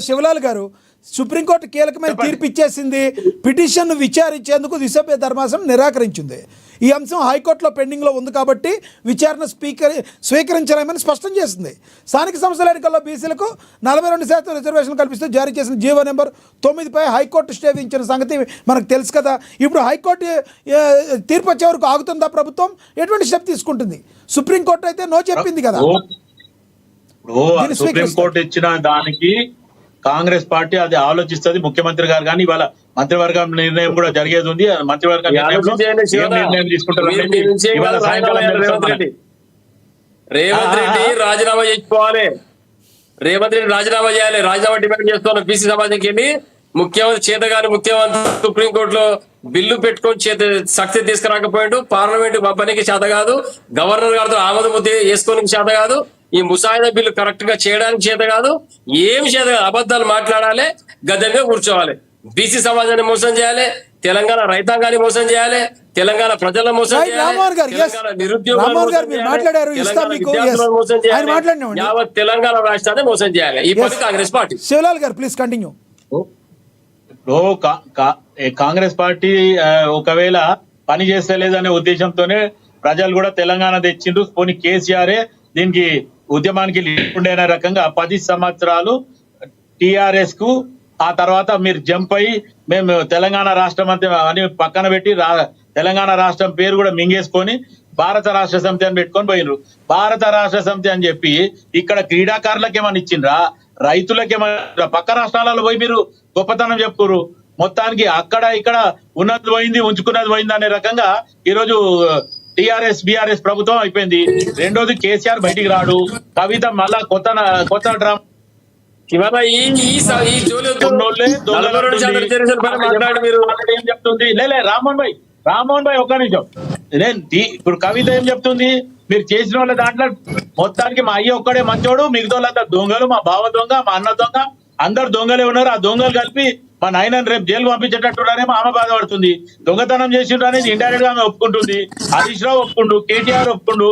శివలాల్ గారు, సుప్రీంకోర్టు కీలకమైన తీర్పు ఇచ్చేసింది. పిటిషన్ విచారించేందుకు దిశభ్య ధర్మాసనం నిరాకరించింది. ఈ అంశం హైకోర్టులో పెండింగ్లో ఉంది కాబట్టి విచారణ స్వీకరించలేమని స్పష్టం చేసింది. స్థానిక సంస్థల ఎన్నికల్లో బీసీలకు 42% రిజర్వేషన్ కల్పిస్తూ జారీ చేసిన జీవో నెంబర్ 9పై హైకోర్టు స్టే విధించిన సంగతి మనకు తెలుసు కదా. ఇప్పుడు హైకోర్టు తీర్పు వచ్చే వరకు ఆగుతుందా ప్రభుత్వం? ఎటువంటి స్టెప్ తీసుకుంటుంది? సుప్రీంకోర్టు అయితే నో చెప్పింది కదా. సుప్రీంకోర్టు ఇచ్చిన దానికి కాంగ్రెస్ పార్టీ అది ఆలోచిస్తుంది. ముఖ్యమంత్రి గారు కానీ ఇవాళ మంత్రివర్గం నిర్ణయం కూడా జరిగేది ఉంది. మంత్రివర్గం నిర్ణయం తీసుకుంటారు. రేవంత్ రెడ్డి రాజీనామా చేసుకోవాలి. రాజీనామా చేయాలి. రాజీనామా డిమాండ్ చేస్తున్న బీసీ సమాజంకి వెళ్ళి ముఖ్యమంత్రి సుప్రీంకోర్టులో బిల్లు పెట్టుకొని సక్సెస్ తీసుకురాకపోయాడు. పార్లమెంట్ పనికి చేత కాదు, గవర్నర్ గారితో ఆమోద ముద్ద వేసుకోనికి చేత కాదు, ఈ ముసాయిదా బిల్లు కరెక్ట్ గా చేయడానికి చేత కాదు, ఏమి చేత కాదు. అబద్ధాలు మాట్లాడాలి, గద్దెగా కూర్చోవాలి, బీసీ సమాజాన్ని మోసం చేయాలి, తెలంగాణ రైతాంగాన్ని మోసం చేయాలి, తెలంగాణ ప్రజలను మోసం Right, చేయాలి, రామ్మోహన్ గారు, yes. తెలంగాణ నిరుద్యోగులను రామ్మోహన్ మోసం గారు, మీరు చేయాలి, మాట్లాడారు, ఇస్తాం తెలంగాణ మీకు, విద్యార్థులను yes. మోసం ఆయన చేయాలి, మాట్లాడినామండి. యావత్ తెలంగాణ రాష్ట్రాన్ని మోసం చేయాలి. ఈ పని కాంగ్రెస్ పార్టీ. శివలాల్ గారు ప్లీజ్ కంటిన్యూ. ఇప్పుడు కాంగ్రెస్ పార్టీ ఒకవేళ పని చేస్తలేదనే ఉద్దేశంతోనే ప్రజలు కూడా తెలంగాణ తెచ్చిండ్రు. పోనీ కేసీఆర్ దీనికి ఉద్యమానికి లేకుండే అనే రకంగా 10 సంవత్సరాలు టిఆర్ఎస్ కు, ఆ తర్వాత మీరు జంప్ అయ్యి మేము తెలంగాణ రాష్ట్రం అని పక్కన పెట్టి తెలంగాణ రాష్ట్రం పేరు కూడా మింగేసుకొని భారత రాష్ట్ర సమితి అని పెట్టుకొని పోయినరు. భారత రాష్ట్ర సమితి అని చెప్పి ఇక్కడ క్రీడాకారులకు ఏమని ఇచ్చిండ్రా, రైతులకు ఏమన్నా, పక్క రాష్ట్రాలలో పోయి మీరు గొప్పతనం చెప్పుకోరు. మొత్తానికి అక్కడ ఇక్కడ ఉన్నది పోయింది, ఉంచుకున్నది పోయింది అనే రకంగా ఈరోజు టిఆర్ఎస్ బిఆర్ఎస్ ప్రభుత్వం అయిపోయింది. రెండోది కేసీఆర్ బయటికి రాడు, కవిత మళ్ళా కొత్త డ్రామా ఇవాళ ఈ జోలి వద్దు. ఉన్నోళ్ళే దొంగలు 42 రిజర్వేషన్ పైన మాట్లాడి మీరు ఏం చెప్తుంది? రామ్మోహన్ భాయ్ ఒక్క నిమిషం. ఇప్పుడు కవిత ఏం చెప్తుంది? మీరు చేసిన వాళ్ళ దాంట్లో మొత్తానికి మా అయ్య ఒక్కడే మంచోడు, మిగతా వాళ్ళంతా దొంగలు, మా బావ దొంగ, మా అన్న దొంగ, అందరు దొంగలే ఉన్నారు. ఆ దొంగలు కలిపి మా నాయనని రేపు జైలు పంపించేటట్టున్నారేమో ఆమె బాధపడుతుంది. దొంగతనం చేసిండ్రు అనేది ఇండైరెక్ట్ గా ఆమె ఒప్పుకుంటుంది. హరీష్ రావు ఒప్పుకుండు, కేటీఆర్ ఒప్పుకుండు,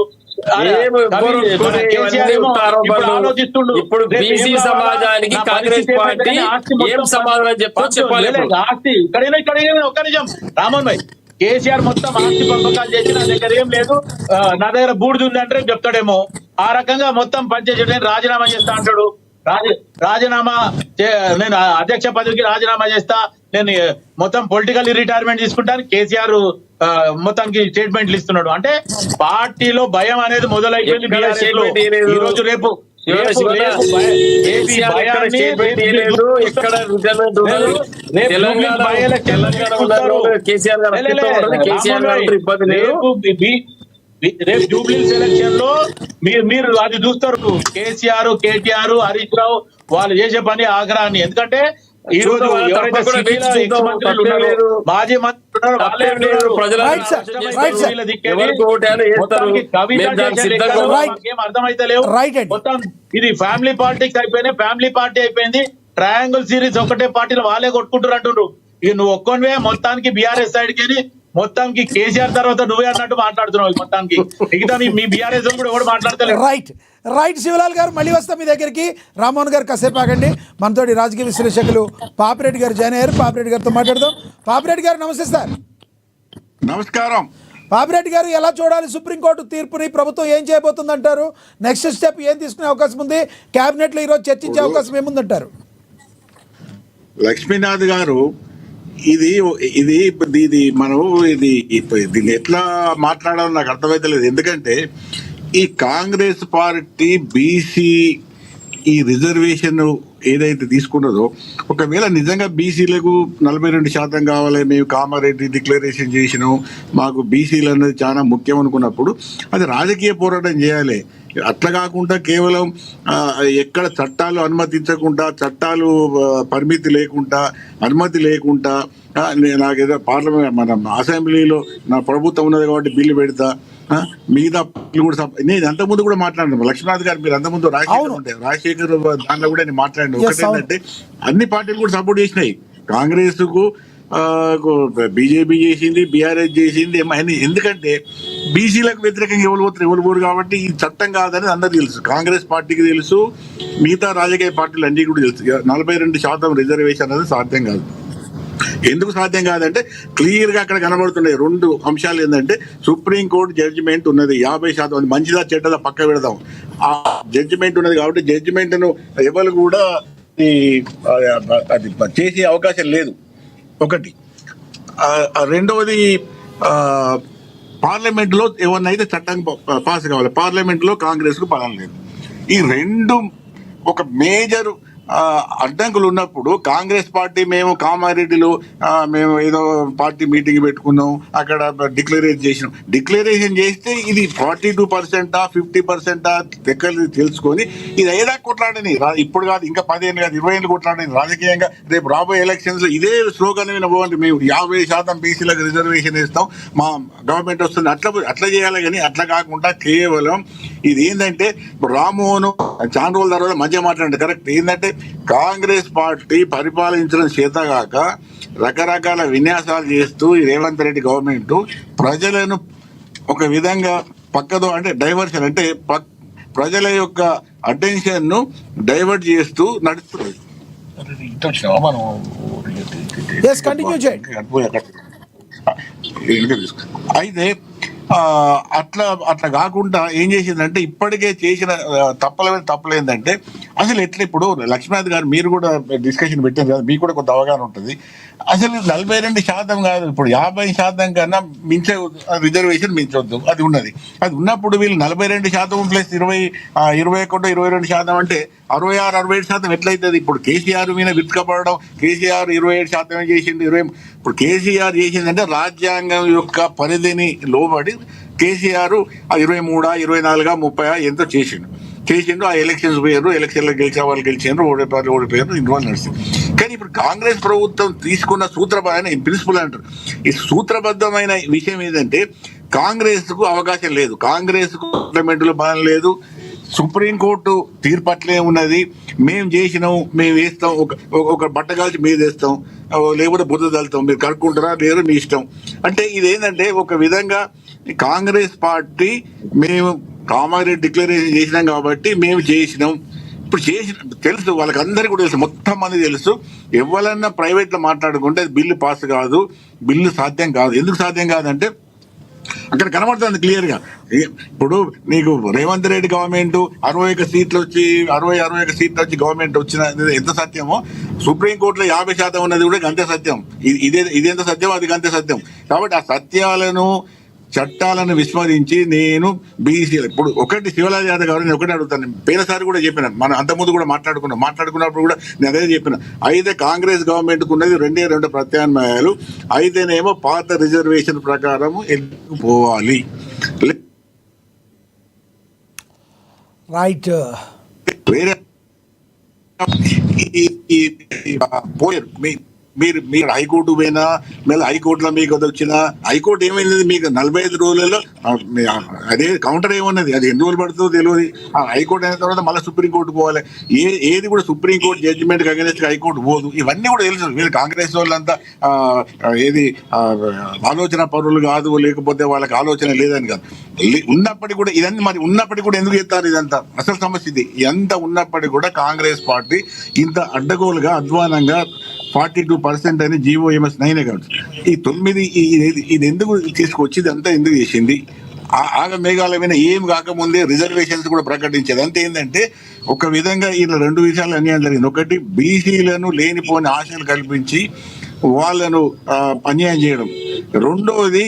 ఇప్పుడు బీసీ సమాజానికి కాంగ్రెస్ పార్టీ ఏం సమాధానం చెప్పాలి? ఆస్తి ఇక్కడైనా ఒక్క నిజం రామన్ భాయ్, కేసీఆర్ మొత్తం ఆస్తి పంపకాలు చేసి నా దగ్గర ఏం లేదు, నా దగ్గర బూడిది ఉంది అంటే చెప్తాడేమో. ఆ రకంగా మొత్తం పనిచేసి రాజీనామా చేస్తా అంటాడు. రాజీనామా నేను అధ్యక్ష పదవికి రాజీనామా చేస్తా, నేను మొత్తం పొలిటికల్ రిటైర్మెంట్ తీసుకుంటాను కేసీఆర్ మొత్తానికి స్టేట్మెంట్లు ఇస్తున్నాడు. అంటే పార్టీలో భయం అనేది మొదలైపోయింది. ఈ రోజు రేపు రేపు జూబ్లీ సెలక్షన్ లో మీరు అది చూస్తారు. కేసీఆర్, కేటీఆర్, హరీష్ రావు వాళ్ళు చేసే పని ఆగ్రహాన్ని. ఎందుకంటే ఈ రోజు ఎవరైతే మాజీ మంత్రులు అర్థమైతే లేవు. మొత్తం ఇది ఫ్యామిలీ పాలిటిక్స్ అయిపోయినాయి, ఫ్యామిలీ పార్టీ అయిపోయింది. ట్రయాంగిల్ సిరీస్ ఒకటే పార్టీలో వాళ్ళే కొట్టుకుంటారు అంటుండ్రు. ఇక నువ్వు ఒక్కొనివే మొత్తానికి బీఆర్ఎస్ సైడ్ కి, మొత్తానికి కేసీఆర్ తర్వాత నువ్వే అన్నట్టు మాట్లాడుతున్నావు. మొత్తానికి మిగతా మీ బీఆర్ఎస్ కూడా ఎవరు మాట్లాడతలేదు. రైట్ శివలాల్ గారు, మళ్ళీ వస్తాం మీ దగ్గరికి. రామ్మోహన్ గారు కాసేపు ఆగండి. మనతోటి రాజకీయ విశ్లేషకులు పాపిరెడ్డి గారు జాయిన్ అయ్యారు. పాపిరెడ్డి గారితో మాట్లాడదాం. పాపిరెడ్డి గారు నమస్తే సార్. నమస్కారం. పాపిరెడ్డి గారు, ఎలా చూడాలి సుప్రీంకోర్టు తీర్పుని? ప్రభుత్వం ఏం చేయబోతుంది అంటారు? నెక్స్ట్ స్టెప్ ఏం తీసుకునే అవకాశం ఉంది? కేబినెట్ లో ఈరోజు చర్చించే అవకాశం ఏముందంటారు? లక్ష్మీనాథ్ గారు, ఇది మనం దీన్ని ఎట్లా మాట్లాడాలో నాకు అర్థమైతే లేదు. ఎందుకంటే ఈ కాంగ్రెస్ పార్టీ బీసీ ఈ రిజర్వేషన్ ఏదైతే తీసుకున్నదో, ఒకవేళ నిజంగా బీసీలకు 42% కావాలి, మేము కామారెడ్డి డిక్లరేషన్ చేసినాం, మాకు బీసీలు అన్నది చాలా ముఖ్యం అనుకున్నప్పుడు అది రాజకీయ పోరాటం చేయాలి. అట్లా కాకుండా కేవలం ఎక్కడ చట్టాలు అనుమతించకుండా, చట్టాలు పరిమితి లేకుండా, అనుమతి లేకుండా నాకేదో పార్లమెంట్ మన అసెంబ్లీలో నా ప్రభుత్వం ఉన్నది కాబట్టి బిల్లు పెడతా, మిగతా కూడా నేను అంతకుముందు కూడా మాట్లాడినా లక్ష్మీనాథ్ గారు, మీరు అంతకుముందు రాజశేఖర్ దాంట్లో కూడా నేను మాట్లాడినా. ఒకటి ఏంటంటే అన్ని పార్టీలు కూడా సపోర్ట్ చేసినాయి. కాంగ్రెస్ కు బీజేపీ చేసింది, బీఆర్ఎస్ చేసింది. ఎందుకంటే బీసీలకు వ్యతిరేకంగా ఎవరు పోరు కాబట్టి ఈ చట్టం కాదని అందరు తెలుసు. కాంగ్రెస్ పార్టీకి తెలుసు, మిగతా రాజకీయ పార్టీలు అన్ని కూడా తెలుసు. 42% రిజర్వేషన్ అనేది సాధ్యం కాదు. ఎందుకు సాధ్యం కాదంటే క్లియర్ గా అక్కడ కనబడుతున్నాయి 2 అంశాలు. ఏంటంటే సుప్రీంకోర్టు జడ్జిమెంట్ ఉన్నది, 50% అది మంచిదా చెడ్డదా పక్క పెడదాం. ఆ జడ్జిమెంట్ ఉన్నది కాబట్టి జడ్జిమెంట్ ను ఎవరు కూడా అది చేసే అవకాశం లేదు. ఒకటి. రెండవది, పార్లమెంట్ లో ఎవరినైతే చట్టం పాస్ కావాలి, పార్లమెంట్ లో కాంగ్రెస్ కు బలం లేదు. ఈ 2 ఒక మేజర్ అడ్డంకులు ఉన్నప్పుడు కాంగ్రెస్ పార్టీ మేము కామారెడ్డిలో మేము ఏదో పార్టీ మీటింగ్ పెట్టుకున్నాం, అక్కడ డిక్లరేషన్ చేస్తే ఇది 42% 50% దగ్గర తెలుసుకొని ఇది ఏదా కొట్లాడని, ఇప్పుడు కాదు ఇంకా 10 ఏళ్ళు కాదు 20 ఏళ్ళు కొట్లాడని రాజకీయంగా. రేపు రాబోయే ఎలక్షన్స్ లో ఇదే స్లోగన్ వినబోండి, మేము 50% బీసీలకు రిజర్వేషన్ ఇస్తాం, మా గవర్నమెంట్ వస్తుంది, అట్లా చేయాలి. కానీ అట్లా కాకుండా కేవలం ఇది ఏంటంటే రామ్మోహన్ చాలా రోజుల తర్వాత మంచిగా మాట్లాడండి. కరెక్ట్. ఏంటంటే కాంగ్రెస్ పార్టీ పరిపాలించడం చేతగాక రకరకాల విన్యాసాలు చేస్తూ ఈ రేవంత్ రెడ్డి గవర్నమెంట్ ప్రజలను ఒక విధంగా పక్కదో అంటే డైవర్షన్ అంటే ప్రజల యొక్క అటెన్షన్ ను డైవర్ట్ చేస్తూ నడుస్తుంది. Yes, continue చేయండి. అయితే అట్లా అట్లా కాకుండా ఏం చేసిందంటే ఇప్పటికే చేసిన తప్పలేదంటే అసలు ఎట్లా ఇప్పుడు లక్ష్మీనాథ్ గారు మీరు కూడా డిస్కషన్ పెట్టారు కదా, మీకు కూడా కొంత అవగాహన ఉంటుంది. అసలు 42% కాదు, ఇప్పుడు 50% కన్నా మించే రిజర్వేషన్ మించొద్దు అది ఉన్నది. అది ఉన్నప్పుడు వీళ్ళు 42% ప్లస్ 21-22% అంటే 66-67% ఎట్లయితుంది? ఇప్పుడు కేసీఆర్ మీద విరుచుకపడడం, కేసీఆర్ 27% చేసింది, ఇప్పుడు కేసీఆర్ చేసిందంటే రాజ్యాంగం యొక్క పరిధిని లోబడి కేసీఆర్ 23-24-30 ఎంతో చేసిండు. ఆ ఎలక్షన్స్ పోయారు, ఎలక్షన్లో గెలిచే వాళ్ళు గెలిచారు, ఓడిపోయారు, ఇన్వాల్వ్ నడిచింది. కానీ ఇప్పుడు కాంగ్రెస్ ప్రభుత్వం తీసుకున్న సూత్రబద్ధమైన ప్రిన్సిపల్ అంటారు. ఈ సూత్రబద్ధమైన విషయం ఏంటంటే కాంగ్రెస్ కు అవకాశం లేదు, కాంగ్రెస్ కు పార్లమెంటులో బలం లేదు, సుప్రీంకోర్టు తీర్పు అట్లే ఉన్నది. మేము చేసినాం, మేము వేస్తాం, ఒక బట్ట కాల్చి మీద వేస్తాం, లేకపోతే బుద్ధ తలుతాం, మీరు కడుక్కుంటారా లేరు మీ ఇష్టం. అంటే ఇదేంటంటే ఒక విధంగా కాంగ్రెస్ పార్టీ మేము కామారెడ్డి డిక్లరేషన్ చేసినాం కాబట్టి మేము చేసినాం. ఇప్పుడు తెలుసు వాళ్ళకి అందరికీ కూడా తెలుసు, మొత్తం మంది తెలుసు. ఎవరన్నా ప్రైవేట్ లో మాట్లాడుకుంటే బిల్లు పాస్ కాదు, బిల్లు సాధ్యం కాదు. ఎందుకు సాధ్యం కాదంటే అక్కడ కనబడుతుంది క్లియర్ గా. ఇప్పుడు నీకు రేవంత్ రెడ్డి గవర్నమెంట్ 61 సీట్లు వచ్చి 61 సీట్లు వచ్చి గవర్నమెంట్ వచ్చిన ఎంత సత్యమో, సుప్రీంకోర్టులో 50% ఉన్నది కూడా అంతే సత్యం. ఇదెంత సత్యం, అది అంతే సత్యం. కాబట్టి ఆ సత్యాలను చట్టాలను విస్మరించి నేను బీసీలు ఇప్పుడు ఒకటి శివలాల్ యాదవ్ గారు నేను ఒకటి అడుగుతాను. పోయినసారి కూడా చెప్పిన, మనం అంతకుముందు కూడా మాట్లాడుకున్నప్పుడు కూడా నేను అదే చెప్పిన. అయితే కాంగ్రెస్ గవర్నమెంట్ కు ఉన్నది 2 ప్రత్యామ్నాయాలు. అయితేనేమో పాత రిజర్వేషన్ ప్రకారం పోవాలి, రైట్ వేరే పోయారు. మీరు హైకోర్టు పోయినా మళ్ళీ హైకోర్టులో మీకు అది వచ్చిన హైకోర్టు ఏమైంది, మీకు 45 రోజులలో అదే కౌంటర్ ఏమన్నది, అది ఎన్ని రోజులు పడుతుందో తెలియదు. ఆ హైకోర్టు అయిన తర్వాత మళ్ళీ సుప్రీంకోర్టు పోవాలి. ఏది కూడా సుప్రీంకోర్టు జడ్జిమెంట్ అగైనెస్ట్ హైకోర్టు పోదు. ఇవన్నీ కూడా తెలుసు. వీళ్ళు కాంగ్రెస్ వాళ్ళంతా ఏది ఆలోచన పరులు కాదు, లేకపోతే వాళ్ళకి ఆలోచన లేదని కాదు. ఉన్నప్పటికీ కూడా ఇదన్నీ మరి ఉన్నప్పటికీ కూడా ఎందుకు చేస్తారు? ఇదంతా అసలు సమస్య ఇది. ఎంత ఉన్నప్పటికీ కూడా కాంగ్రెస్ పార్టీ ఇంత అడ్డగోలుగా అధ్వానంగా 42% అని GOMS 9 కావచ్చు, ఈ 9 ఇది ఎందుకు తీసుకొచ్చి ఇదంతా ఎందుకు చేసింది? ఆగ మేఘాలమైన ఏం కాకముందే రిజర్వేషన్స్ కూడా ప్రకటించేది. అంతే ఏంటంటే ఒక విధంగా ఇలా 2 విషయాలు అన్యాయం జరిగింది. ఒకటి బీసీలను లేనిపోని ఆశలు కల్పించి వాళ్ళను అన్యాయం చేయడం. రెండోది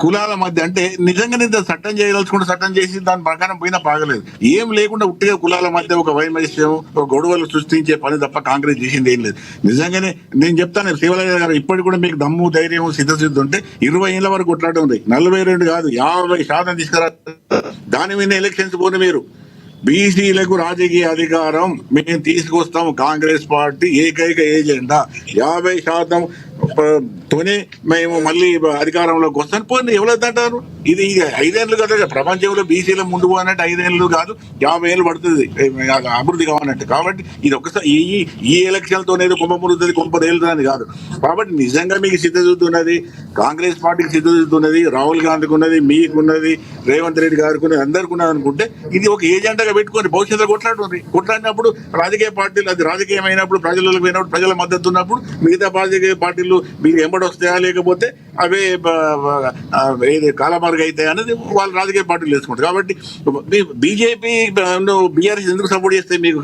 కులాల మధ్య అంటే నిజంగానే చట్టం చేయదలుచుకుంటే చట్టం చేసి దాని ప్రకారం పోయినా బాగలేదు. ఏం లేకుండా ఉట్టిగా కులాల మధ్య ఒక వైమస్యం, ఒక గొడవలు సృష్టించే పని తప్ప కాంగ్రెస్ చేసింది ఏం లేదు. నిజంగానే నేను చెప్తాను శివలయ్య గారు, ఇప్పటికి కూడా మీకు దమ్ము ధైర్యం సిద్ధసిద్ధి ఉంటే 20 ఏళ్ళ వరకు కొట్లాడడం ఉంది. 42 కాదు 50% తీసుకురా. దాని మీద ఎలక్షన్స్ పోనీ మీరు బీసీలకు రాజకీయ అధికారం మేము తీసుకొస్తాము. కాంగ్రెస్ పార్టీ ఏకైక ఏజెండా 50% తోనే మేము మళ్ళీ అధికారంలోకి వస్తాం. పోయింది ఎవరైతే ఇది 5 ఏళ్ళు కదా, ప్రపంచంలో బీసీల ముందు పోనట్టు 5 ఏళ్ళు కాదు 50 ఏళ్ళు పడుతుంది అభివృద్ధి కావాలంటే. కాబట్టి ఇది ఒకసారి ఈ ఎలక్షన్లతోనే కుంభమురుతుంది, కుంభదేలుతుంది కాదు. కాబట్టి నిజంగా మీకు సిద్ధశుద్ధి ఉన్నది, కాంగ్రెస్ పార్టీకి సిద్ధశుద్ధి ఉన్నది, రాహుల్ గాంధీకి ఉన్నది, మీకున్నది, రేవంత్ రెడ్డి గారికి ఉన్నది, అందరికి ఉన్నది అనుకుంటే ఇది ఒక ఏజెండాగా పెట్టుకొని భవిష్యత్తులో కొట్లాడినప్పుడు రాజకీయ పార్టీలు, అది రాజకీయం అయినప్పుడు ప్రజలకు పోయినప్పుడు ప్రజల మద్దతు ఉన్నప్పుడు మిగతా రాజకీయ పార్టీలు మీకు ఎంబడి వస్తాయా లేకపోతే అవే ఏది కాలమార్గ అవుతాయి అనేది వాళ్ళు రాజకీయ పార్టీలు వేసుకుంటారు. కాబట్టి బీజేపీ బీఆర్ఎస్ ఎందుకు సపోర్ట్ చేస్తే మీకు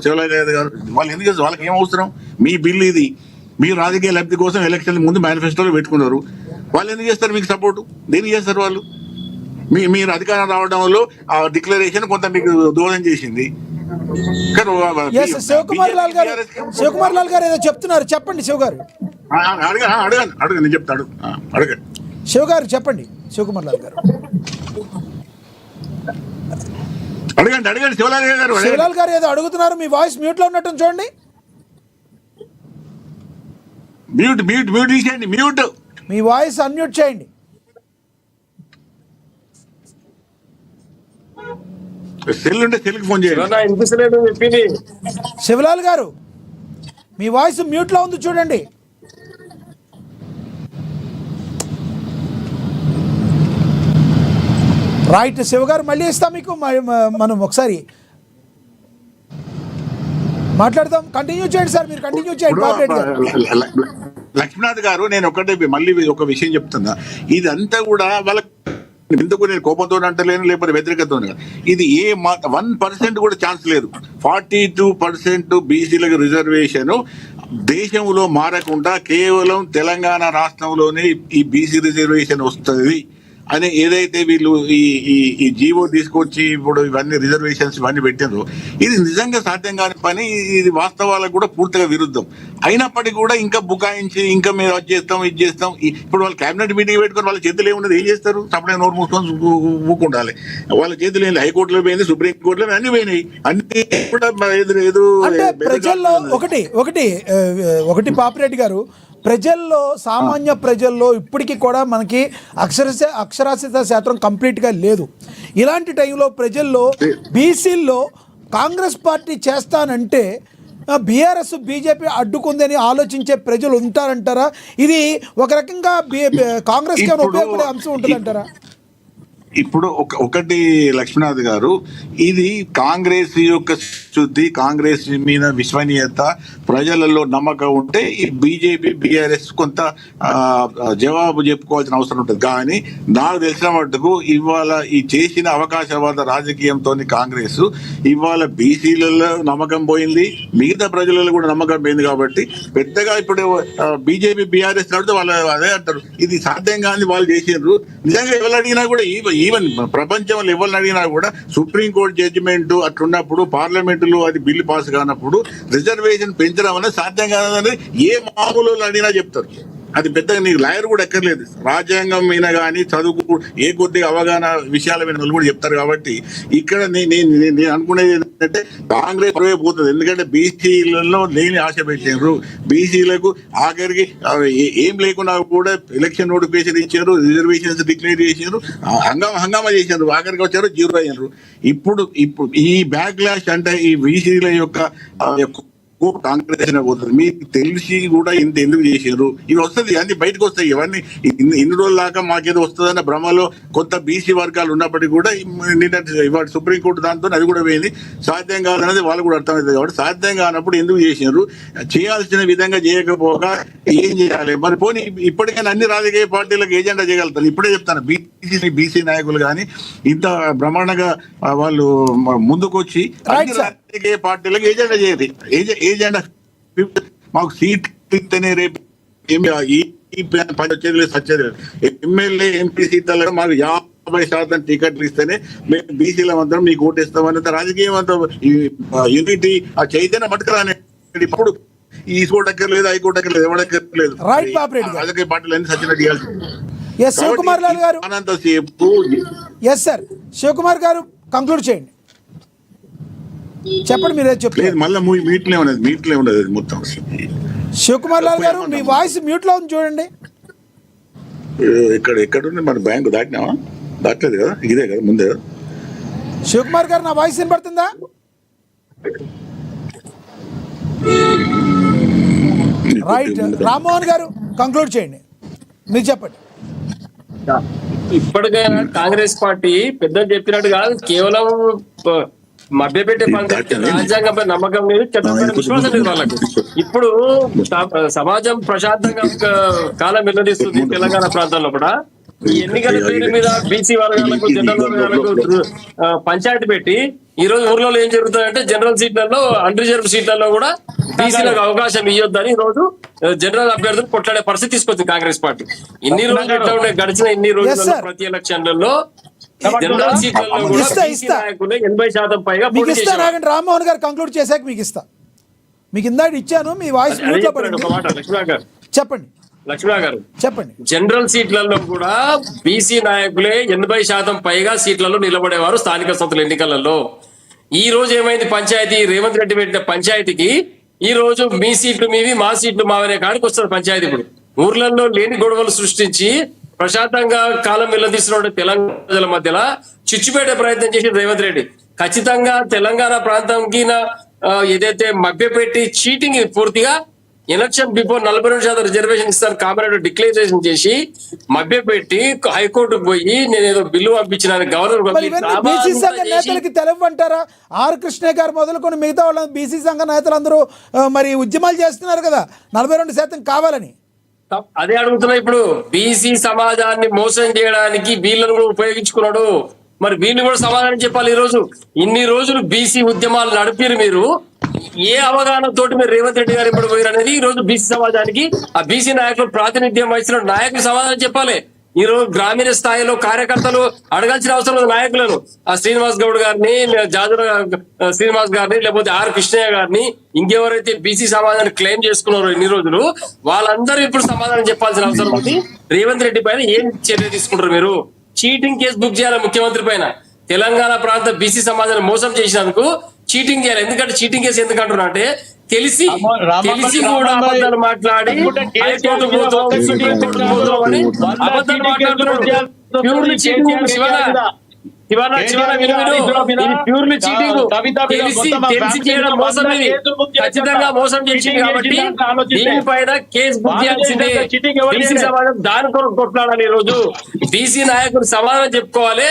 శివలాల్ యాదవ్ గారు వాళ్ళు ఎందుకు చేస్తారు? వాళ్ళకి ఏం అవసరం? మీ బిల్లు ఇది, మీరు రాజకీయ లబ్ధి కోసం ఎలక్షన్ ముందు మేనిఫెస్టోలో పెట్టుకున్నారు. వాళ్ళు ఎందుకు చేస్తారు మీకు సపోర్టు? దేనికి చేస్తారు వాళ్ళు? మీరు అధికారం రావడంలో ఆ డిక్లరేషన్ కొంత మీకు దూరం చేసింది. శివకుమార్ లాల్ గారు ఏదో చెప్తున్నారు, చెప్పండి శివ గారు. అడగండి నేను చెప్తాడు. అడగండి శివ గారు, చెప్పండి. శివకుమార్ లాల్ గారు అడగండి శివలాల్ గారు ఏదో అడుగుతున్నారు. మీ వాయిస్ మ్యూట్ లో ఉన్నట్టు చూడండి. మ్యూట్ తీసేయండి. మ్యూట్, మీ వాయిస్ అన్మ్యూట్ చేయండి. సెల్ ఉంటే సెల్కి ఫోన్ చేయండి. వినిపిస్తలేదు చెప్పింది శివలాల్ గారు. మీ వాయిస్ మ్యూట్లో ఉంది చూడండి. రైట్ శివ గారు, మళ్ళీ ఇస్తాం మీకు. మనం ఒకసారి మాట్లాడదాం. కంటిన్యూ చేయండి సార్, మీరు కంటిన్యూ చేయండి పాపిరెడ్డి గారు. లక్ష్మీనాథ్ గారు, నేను ఒకటే మళ్ళీ ఒక విషయం చెప్తున్నా. ఇదంతా కూడా వాళ్ళ ఎందుకు నేను కోపంతో అంటలేను, లేకపోతే వ్యతిరేకత. ఇది 1% కూడా ఛాన్స్ లేదు. 42% బీసీలకు రిజర్వేషన్ దేశంలో మారకుండా కేవలం తెలంగాణ రాష్ట్రంలోనే ఈ బీసీ రిజర్వేషన్ వస్తుంది అని ఏదైతే వీళ్ళు ఈ జీవో తీసుకొచ్చి ఇప్పుడు ఇవన్నీ రిజర్వేషన్స్ ఇవన్నీ పెట్టారో, ఇది నిజంగా సాధ్యం కాని పని. ఇది వాస్తవాలకు కూడా పూర్తిగా విరుద్ధం. అయినప్పటికీ కూడా ఇంకా బుకాయించి ఇంకా మేము అది చేస్తాం ఇది చేస్తాం. ఇప్పుడు వాళ్ళు కేబినెట్ మీటింగ్ పెట్టుకొని వాళ్ళ చేతులు ఏమున్నది, ఏం చేస్తారు? సపరేట్ నోరు మూసుకొని ఊకుండాలి. వాళ్ళ చేతులు ఏం హైకోర్టులో పోయింది, సుప్రీం కోర్టులో అన్ని పోయినాయి. అన్ని కూడా అంటే ప్రజల్లో ఒకటి పాపిరెడ్డి గారు, ప్రజల్లో సామాన్య ప్రజల్లో ఇప్పటికీ కూడా మనకి అక్షరాస్యత శాతం కంప్లీట్గా లేదు. ఇలాంటి టైంలో ప్రజల్లో బీసీల్లో కాంగ్రెస్ పార్టీ చేస్తానంటే బీఆర్ఎస్ బీజేపీ అడ్డుకుందని ఆలోచించే ప్రజలు ఉంటారంటారా? ఇది ఒక రకంగా కాంగ్రెస్కి ఉపయోగపడే అంశం ఉంటుందంటారా? ఇప్పుడు ఒకటి లక్ష్మీనాథ్ గారు, ఇది కాంగ్రెస్ యొక్క శుద్ధి, కాంగ్రెస్ మీద విశ్వనీయత, ప్రజలలో నమ్మకం ఉంటే ఈ బీజేపీ బీఆర్ఎస్ కొంత జవాబు చెప్పుకోవాల్సిన అవసరం ఉంటుంది. కానీ నాకు తెలిసిన మటుకు ఇవాళ ఈ చేసిన అవకాశవాద రాజకీయంతో కాంగ్రెస్ ఇవాళ బీసీలలో నమ్మకం పోయింది, మిగతా ప్రజలలో కూడా నమ్మకం పోయింది. కాబట్టి పెద్దగా ఇప్పుడు బీజేపీ బీఆర్ఎస్ నడితే వాళ్ళు అదే అంటారు, ఇది సాధ్యం కాని వాళ్ళు చేసారు. నిజంగా ఎవరు అడిగినా కూడా ఈవెన్ ప్రపంచంలో ఎవరిని అడిగినా కూడా సుప్రీంకోర్టు జడ్జిమెంట్ అట్లున్నప్పుడు పార్లమెంటులో అది బిల్లు పాస్ కానప్పుడు రిజర్వేషన్ పెంచడం అనేది సాధ్యం కాదని ఏ మామూలు అడిగినా చెప్తారు. అది పెద్దగా నీకు లాయర్ కూడా ఎక్కర్లేదు, రాజ్యాంగం మీద కానీ చదువుకు ఏ కొద్దిగా అవగాహన విషయాల మీద వాళ్ళు కూడా చెప్తారు. కాబట్టి ఇక్కడ నేను అనుకునేది ఏంటంటే కాంగ్రెస్ పోతుంది. ఎందుకంటే బీసీలలో లేని ఆశ పెట్టారు. బీసీలకు ఆఖరికి ఏం లేకున్నా కూడా ఎలక్షన్ నోటిఫికేషన్ ఇచ్చారు, రిజర్వేషన్స్ డిక్లేర్ చేశారు, హంగామా చేశారు, ఆఖరికి వచ్చారు, జీరో అయ్యారు. ఇప్పుడు ఈ బ్యాక్లాష్ అంటే ఈ బీసీల యొక్క కాంగ్రెస్ పోతుంది. మీకు తెలిసి కూడా ఇంత ఎందుకు చేశారు? ఇవి వస్తుంది, అన్ని బయటకు వస్తాయి. ఇవన్నీ ఇన్ని రోజుల దాకా మాకేదో వస్తుందన్న భ్రమలో కొంత బీసీ వర్గాలు ఉన్నప్పటికీ కూడా ఇవాళ సుప్రీంకోర్టు దాంతో అది కూడా పోయింది. సాధ్యం కాదనేది వాళ్ళు కూడా అర్థమవుతుంది. కాబట్టి సాధ్యం కానప్పుడు ఎందుకు చేశారు? చేయాల్సిన విధంగా చేయకపోగా ఏం చేయాలి? మరి పోనీ ఇప్పటికైనా అన్ని రాజకీయ పార్టీలకు ఏజెండా చేయగలుగుతారు. ఇప్పుడే చెప్తాను, బీసీ నాయకులు కానీ ఇంత బ్రహ్మాండంగా వాళ్ళు ముందుకొచ్చి అన్ని రాజకీయ పార్టీలకు ఏజెండా చేయదు. ఏజెండా మాకు సీట్ ఇస్తేనే రేపు వచ్చేది లేదు, సచ్చేది లేదు. ఎమ్మెల్యే ఎంపీ సీట్లలో మాకు 50% టికెట్లు ఇస్తేనే మేము బీసీల అందరం మీకు ఓటేస్తామని రాజకీయం అంతా యూనిటీ ఆ చైతన్యం పట్టుకురాని. ఇప్పుడు ఈ కోర్టు అక్కర్లేదు, హైకోర్టు అక్కర్లేదు, ఎవడక్కర్లేదు, రాజకీయ పార్టీలు అన్ని సచ్చినట్టు చేయాల్సింది. శివకుమార్ లాల్ గారు, అనంతసేపు సార్ శివకుమార్ గారు కంక్లూడ్ చేయండి, చెప్పండి. మీరే చెప్పలేదు, మళ్ళీ మీట్లే ఉన్నది మొత్తం. శివకుమార్ లాల్ గారు, మీ వాయిస్ మ్యూట్ లో ఉంది చూడండి. ఎక్కడుంది? మన బ్యాంకు దాటినావా? దాటలేదు కదా, ఇదే కదా ముందే. శివకుమార్ గారు, నా వాయిస్ వినపడుతుందా? రైట్. రామ్మోహన్ గారు కంక్లూడ్ చేయండి, మీరు చెప్పండి. ఇప్పటికైనా కాంగ్రెస్ పార్టీ పెద్దలు చెప్పినట్టు కాదు, కేవలం మభ్యపెట్టే రాజ్యాంగంపై నమ్మకం లేదు, చట్టంపై విశ్వాసం లేదు వాళ్ళకు. ఇప్పుడు సమాజం ప్రశాంతంగా కాలం వెల్లడిస్తుంది. తెలంగాణ ప్రాంతంలో కూడా ఈ ఎన్నికల పేరు మీద బీసీ వర్గాలకు, జనరల్ వర్గాలకు పంచాయతీ పెట్టి ఈ రోజు ఊర్లో ఏం జరుగుతుందంటే జనరల్ సీట్లలో, అన్రిజర్వ్ సీట్లలో కూడా బీసీలకు అవకాశం ఇవ్వద్దని ఈ రోజు జనరల్ అభ్యర్థులు కొట్లాడే పరిస్థితి తీసుకొచ్చింది కాంగ్రెస్ పార్టీ. ఇన్ని రోజులు ఎట్లా ఉండే, గడిచిన ఇన్ని రోజుల్లో ప్రతి ఎలక్షన్లలో జనరల్ సీట్లలో కూడా బీసీ నాయకులు 80% పైగా పోటీ చేశారు. రామ్మోహన్ గారు కంక్లూడ్ చేశాక మీకు ఇస్తా. మీకు ఇందాక ఇచ్చాను, మీ వాయిస్ మ్యూట్ లో పడింది. ఒక మాట లక్ష్మణ గారు చెప్పండి. లక్ష్మణ గారు చెప్పండి. జనరల్ సీట్లలో కూడా బీసీ నాయకులే 80% పైగా సీట్లలో నిలబడేవారు స్థానిక సంస్థల ఎన్నికలలో. ఈ రోజు ఏమైంది? పంచాయతీ రేవంత్ రెడ్డి పెట్టిన పంచాయతీకి ఈ రోజు మీ సీట్లు మీవి, మా సీట్లు మావనే కాడికి వస్తారు పంచాయతీ. ఇప్పుడు ఊర్లలో లేని గొడవలు సృష్టించి ప్రశాంతంగా కాలం వెల్లదీసిన తెలంగాణ ప్రజల మధ్యలో చిచ్చుపెట్టే ప్రయత్నం చేసిన రేవంత్ రెడ్డి. ఖచ్చితంగా తెలంగాణ ప్రాంతంకి ఏదైతే మభ్యపెట్టి చీటింగ్ పూర్తిగా ఎలక్షన్ బిఫోర్ 42% రిజర్వేషన్ ఇస్తాను కామరేడ్ డిక్లరేషన్ చేసి మభ్యపెట్టి హైకోర్టుకు పోయి నేను ఏదో బిల్లు పంపించిన మరి ఇవన్నీ బీసీ సంఘ గవర్నర్ నేతలకి తెలవంటారా? ఆర్ కృష్ణ గారు మొదలుకొని మిగతా వాళ్ళ బీసీ సంఘ నేతలందరూ మరి ఉద్యమాలు చేస్తున్నారు కదా 42% కావాలని. అదే అడుగుతున్నా. ఇప్పుడు బీసీ సమాజాన్ని మోసం చేయడానికి వీళ్ళను కూడా ఉపయోగించుకున్నాడు. మరి వీళ్ళు కూడా సమాధానం చెప్పాలి. ఈ రోజు ఇన్ని రోజులు బీసీ ఉద్యమాలు నడిపారు మీరు, ఏ అవగాహన తోటి మీరు రేవంత్ రెడ్డి గారు ఇప్పుడు పోయారు అనేది ఈ రోజు బీసీ సమాజానికి ఆ బీసీ నాయకులు ప్రాతినిధ్యం వహిస్తున్న నాయకులు సమాధానం చెప్పాలి. ఈ రోజు గ్రామీణ స్థాయిలో కార్యకర్తలు అడగాల్సిన అవసరం లేదు నాయకులను. ఆ శ్రీనివాస్ గౌడ్ గారిని, జాజుల శ్రీనివాస్ గారిని, లేకపోతే ఆర్ కృష్ణయ్య గారిని, ఇంకెవరైతే బీసీ సమాజాన్ని క్లెయిమ్ చేసుకున్నారో ఇన్ని రోజులు వాళ్ళందరూ ఇప్పుడు సమాధానం చెప్పాల్సిన అవసరం ఉంది. రేవంత్ రెడ్డి పైన ఏం చర్య తీసుకుంటారు మీరు? చీటింగ్ కేసు బుక్ చేయాలి ముఖ్యమంత్రి పైన. తెలంగాణ ప్రాంత బీసీ సమాజాన్ని మోసం చేసినందుకు చీటింగ్ చేయాలి. ఎందుకంటే చీటింగ్ కేసు ఎందుకు అంటున్నా అంటే తెలిసి కూడా అబద్ధాలు మాట్లాడి హైకోర్టు పోతాం, సుప్రీంకోర్టు పోతాం అని అబద్ధాలు మాట్లాడుతున్నాడు. ప్యూర్లీ చీటింగ్ ప్యూర్లీ చీటింగ్, తెలిసి చేయడం మోసం. ఇది ఖచ్చితంగా మోసం చేసింది కాబట్టి దీనిపైన కేసు బుక్ చేయాల్సిందే. బీసీ సమాజం దాని కొరకు కొట్లాడాలి. ఈ రోజు బీసీ నాయకులు సమాధానం చెప్పుకోవాలి.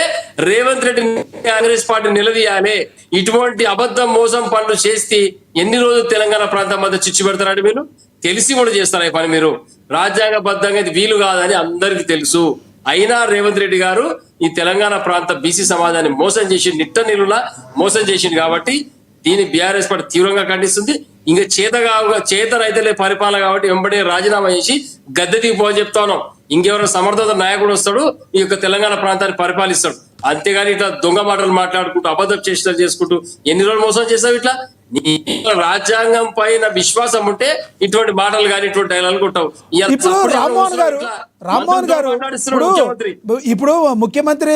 రేవంత్ రెడ్డి కాంగ్రెస్ పార్టీ నిలదీయాలి. ఇటువంటి అబద్ధం మోసం పనులు చేస్తే ఎన్ని రోజులు తెలంగాణ ప్రాంతం మధ్య చిచ్చు పెడతారంటే మీరు తెలిసి కూడా చేస్తారు ఈ పని. మీరు రాజ్యాంగబద్ధంగా ఇది వీలు కాదని అందరికీ తెలుసు. అయినా రేవంత్ రెడ్డి గారు ఈ తెలంగాణ ప్రాంత బీసీ సమాజాన్ని మోసం చేసి నిట్ట నిలులా మోసం చేసింది కాబట్టి దీన్ని బీఆర్ఎస్ పార్టీ తీవ్రంగా ఖండిస్తుంది. ఇంకా చేతనైతే పరిపాలన కాబట్టి వెంబడే రాజీనామా చేసి గద్దె దిగిపోని చెప్తా ఉన్నాం. ఇంకెవరైనా సమర్థత నాయకుడు వస్తాడు ఈ యొక్క తెలంగాణ ప్రాంతాన్ని పరిపాలిస్తాడు. అంతేగాని ఇట్లా దొంగ మాటలు మాట్లాడుకుంటూ అబద్ధం చేష్టలు చేసుకుంటూ ఎన్ని రోజులు మోసం చేస్తావు? ఇట్లా రాజ్యాంగం పైన విశ్వాసం ఉంటే ఇటువంటి మాటలు కానీ ఇటువంటి డైలాగులు కొట్టావు. ఇప్పుడు రామ్మోహన్ గారు ఇప్పుడు ముఖ్యమంత్రి